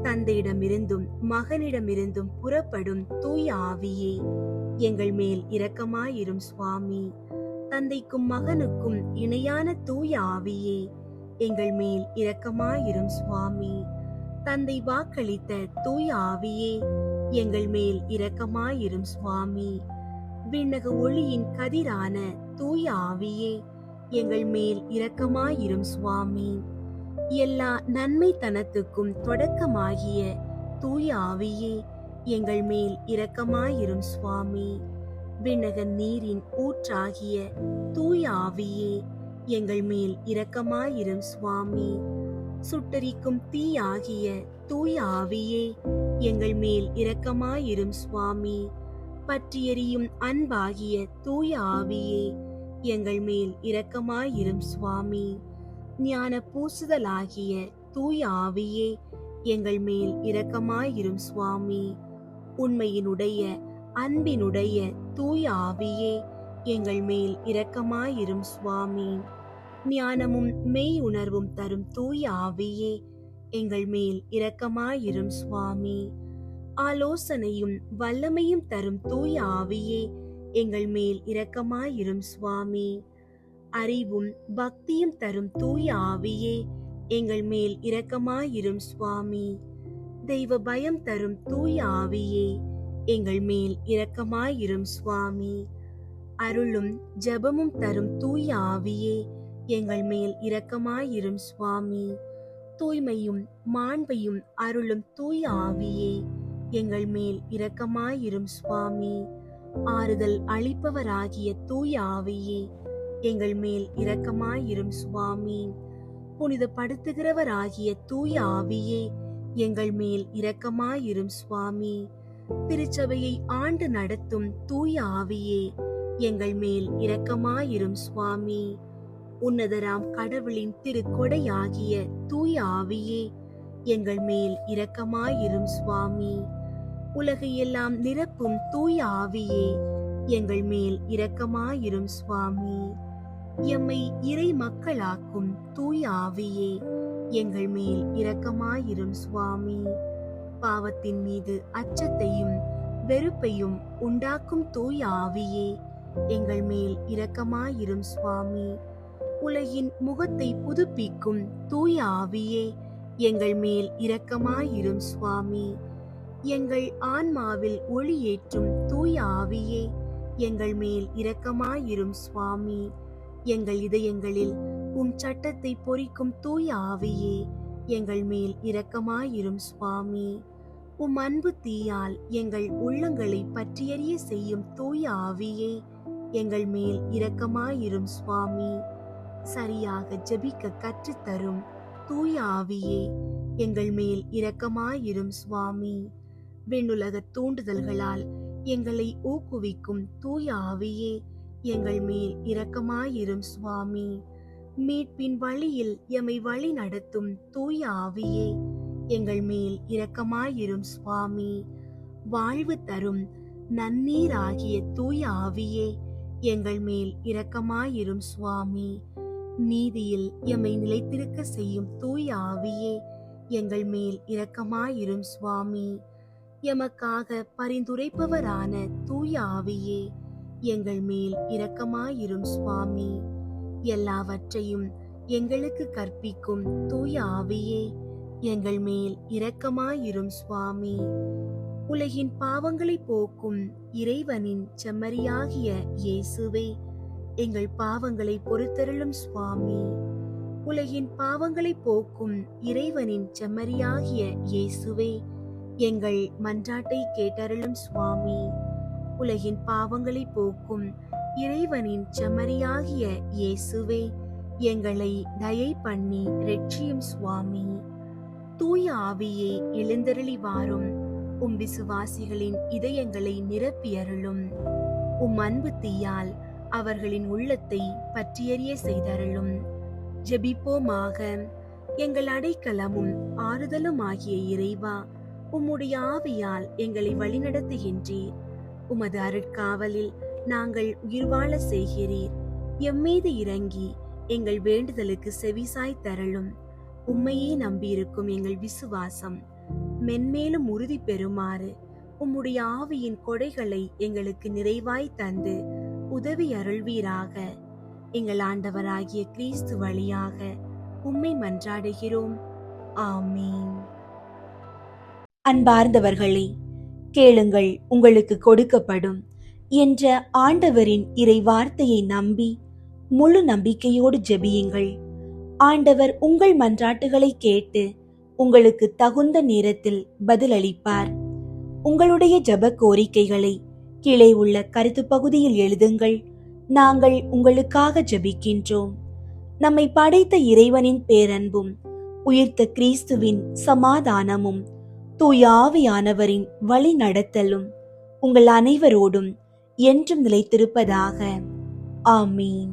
தந்தையிடமிருந்தும் மகனிடமிருந்தும் புறப்படும் தூய ஆவியே, எங்கள் மேல் இரக்கமாயிரும் சுவாமி. தந்தைக்கும் மகனுக்கும் இணையான தூய ஆவியே, எங்கள் மேல் இரக்கமாயிரும் சுவாமி. தந்தை வாக்களித்த தூய ஆவியே, எங்கள் மேல் இரக்கமாயிரும் சுவாமி. விண்ணக ஒளியின் கதிரான தூய ஆவியே, எங்கள் மேல் இரக்கமாயிரும் சுவாமி. எல்லா நன்மைத்தனத்துக்கும் தொடக்கமாகிய தூய ஆவியே, எங்கள் மேல் இரக்கமாயிரும் சுவாமி. விண்ணக நீரின் ஊற்றாகிய தூய ஆவியே, எங்கள் மேல் இரக்கமாயிரும் சுவாமி. சுட்டரிக்கும் தீயாகிய தூய ஆவியே, எங்கள் மேல் இரக்கமாயிரும் சுவாமி. பற்றியெரியும் அன்பாகிய தூய ஆவியே, எங்கள் மேல் இரக்கமாயிரும் சுவாமி. ஞான பூசுதலாகிய தூய ஆவியே, எங்கள் மேல் இரக்கமாயிரும் சுவாமி. உண்மையினுடைய அன்பினுடைய தூய ஆவியே, எங்கள் மேல் இரக்கமாயிரும் சுவாமி. ஞானமும் மெய் உணர்வும் தரும் தூய ஆவியே, எங்கள் மேல் இரக்கமாயிரும் சுவாமி. ஆலோசனையும் வல்லமையும் தரும் தூய ஆவியே, எங்கள் மேல் இரக்கமாயிரும் சுவாமி. அறிவும் பக்தியும் தரும் தூய ஆவியே, எங்கள் மேல் இரக்கமாயிரும் சுவாமி. தெய்வ பயம் தரும் தூய ஆவியே, எங்கள் மேல் இரக்கமாயிரும் சுவாமி. அருளும் ஜெபமும் தரும் தூய ஆவியே, எங்கள் மேல் இரக்கமாயிரும் சுவாமி. தூய்மையும் மாண்பையும் அருளும் தூய ஆவியே, எங்கள் மேல் இரக்கமாயிரும் சுவாமி. ஆறுதல் அளிப்பவராகிய தூய ஆவியே, எங்கள் மேல் இரக்கமாயிரும் சுவாமி. புனிதப்படுத்துகிறவராகிய தூய ஆவியே, எங்கள் மேல் இரக்கமாயிரும் சுவாமி. திருச்சபையை ஆண்டு நடத்தும் தூய ஆவியே, எங்கள் மேல் இரக்கமாயிரும் சுவாமி. உன்னதராம் கடவுளின் திருக்கொடையாகிய தூய ஆவியே, எங்கள் மேல் இரக்கமாயிரும் சுவாமி. உலகையெல்லாம் நிரப்பும் தூய ஆவியே, எங்கள் மேல் இரக்கமாயிரும் சுவாமி. எம்மை இறை மக்களாக்கும் தூய ஆவியே, எங்கள் மேல் இரக்கமாயிரும் சுவாமி. பாவத்தின் மீது அச்சத்தையும் வெறுப்பையும் உண்டாக்கும் தூய ஆவியே, எங்கள் மேல் இரக்கமாயிரும் சுவாமி. உலகின் முகத்தை புதுப்பிக்கும் தூய ஆவியே, எங்கள் மேல் இரக்கமாயிரும் சுவாமி. எங்கள் ஆன்மாவில் ஒளியேற்றும் தூய ஆவியே, எங்கள் மேல் இரக்கமாயிரும் சுவாமி. எங்கள் இதயங்களில் உம் சட்டத்தை பொறிக்கும் தூய ஆவியே, எங்கள் மேல் இரக்கமாயிரும் சுவாமி. உம் அன்பு தீயால் எங்கள் உள்ளங்களை பற்றியறிய செய்யும் தூய ஆவியே, எங்கள் மேல் இரக்கமாயிரும் சுவாமி. சரியாக ஜெபிக்க கற்றுத்தரும் தூய ஆவியே, எங்கள் மேல் இரக்கமாயிரும் சுவாமி. விண்ணுலக தூண்டுதல்களால் எங்களை ஊக்குவிக்கும் தூய ஆவியே, எங்கள் மேல் இரக்கமாயிரும் சுவாமி. மீட்பின் வழியில் எம்மை வழி நடத்தும் தூய ஆவியே, எங்கள் மேல் இரக்கமாயிரும் சுவாமி. வாழ்வு தரும் நன்னீராகிய தூய ஆவியே, எங்கள் மேல் இரக்கமாயிரும் சுவாமி. நீதியில் எம்மை நிலைத்திருக்க செய்யும் தூய ஆவியே, எங்கள் மேல் இரக்கமாயிரும் சுவாமி. எமக்காக பரிந்துரைப்பவரான தூய ஆவியே, எங்கள் மேல் இரக்கமாயிரும் சுவாமி. எல்லாவற்றையும் எங்களுக்கு கற்பிக்கும் தூய ஆவியே, எங்கள் மேல் இரக்கமாயிரும் சுவாமி. உலகின் பாவங்களை போக்கும் இறைவனின் செம்மறியாகிய இயேசுவே, எங்கள் பாவங்களை பொறுத்தருளும் சுவாமி. உலகின் பாவங்களை போக்கும் இறைவனின் செம்மறியாகிய இயேசுவே, எங்கள் மன்றாட்டை கேட்டருளும் சுவாமி. உலகின் பாவங்களை போக்கும் இறைவனின் செம்மறியாகிய இயேசுவே, எங்களை தயை பண்ணி இரட்சியும் சுவாமி. தூய ஆவியே, எழுந்தருளி வாரும். உம் விசுவாசிகளின் இதயங்களை நிரப்பியருளும். உம் அன்பு தீயால் அவர்களின் உள்ளத்தை பற்றியறிய செய்தருளும். ஜெபிப்போமாக. எங்கள் அடைக்கலமும் ஆறுதலுமாகிய இறைவா, உம்முடைய ஆவியால் எங்களை வழிநடத்துகின்றீர். உமது அருட்காவலில் நாங்கள் உயிர் வாழ செய்கிறீர். எம்மீது இறங்கி எங்கள் வேண்டுதலுக்கு செவிசாய் தரலும். உம்மையே நம்பியிருக்கும் எங்கள் விசுவாசம் மென்மேலும் உறுதி பெறுமாறு உம்முடைய ஆவியின் கொடைகளை எங்களுக்கு நிறைவாய் தந்து உதவி அருள்வீராக. எங்கள் ஆண்டவராகிய கிறிஸ்து வழியாக உம்மை மன்றாடுகிறோம். ஆமீன். அன்பார்ந்தவர்களே, கேளுங்கள் உங்களுக்கு கொடுக்கப்படும் என்ற ஆண்டவரின் இறை வார்த்தையை நம்பி முழு நம்பிக்கையோடு ஜெபியுங்கள். ஆண்டவர் உங்கள் மன்றாட்டுகளை கேட்டு உங்களுக்கு தகுந்த நேரத்தில் பதிலளிப்பார். உங்களுடைய ஜெப கோரிக்கைகளை கீழே உள்ள கருத்து பகுதியில் எழுதுங்கள். நாங்கள் உங்களுக்காக ஜெபிக்கின்றோம். நம்மை படைத்த இறைவனின் பேரன்பும் உயிர்த்த கிறிஸ்துவின் சமாதானமும் தூய ஆவியானவரின் வழி நடத்தலும் உங்கள் அனைவரோடும் என்றும் நிலைத்திருப்பதாக. ஆமீன்.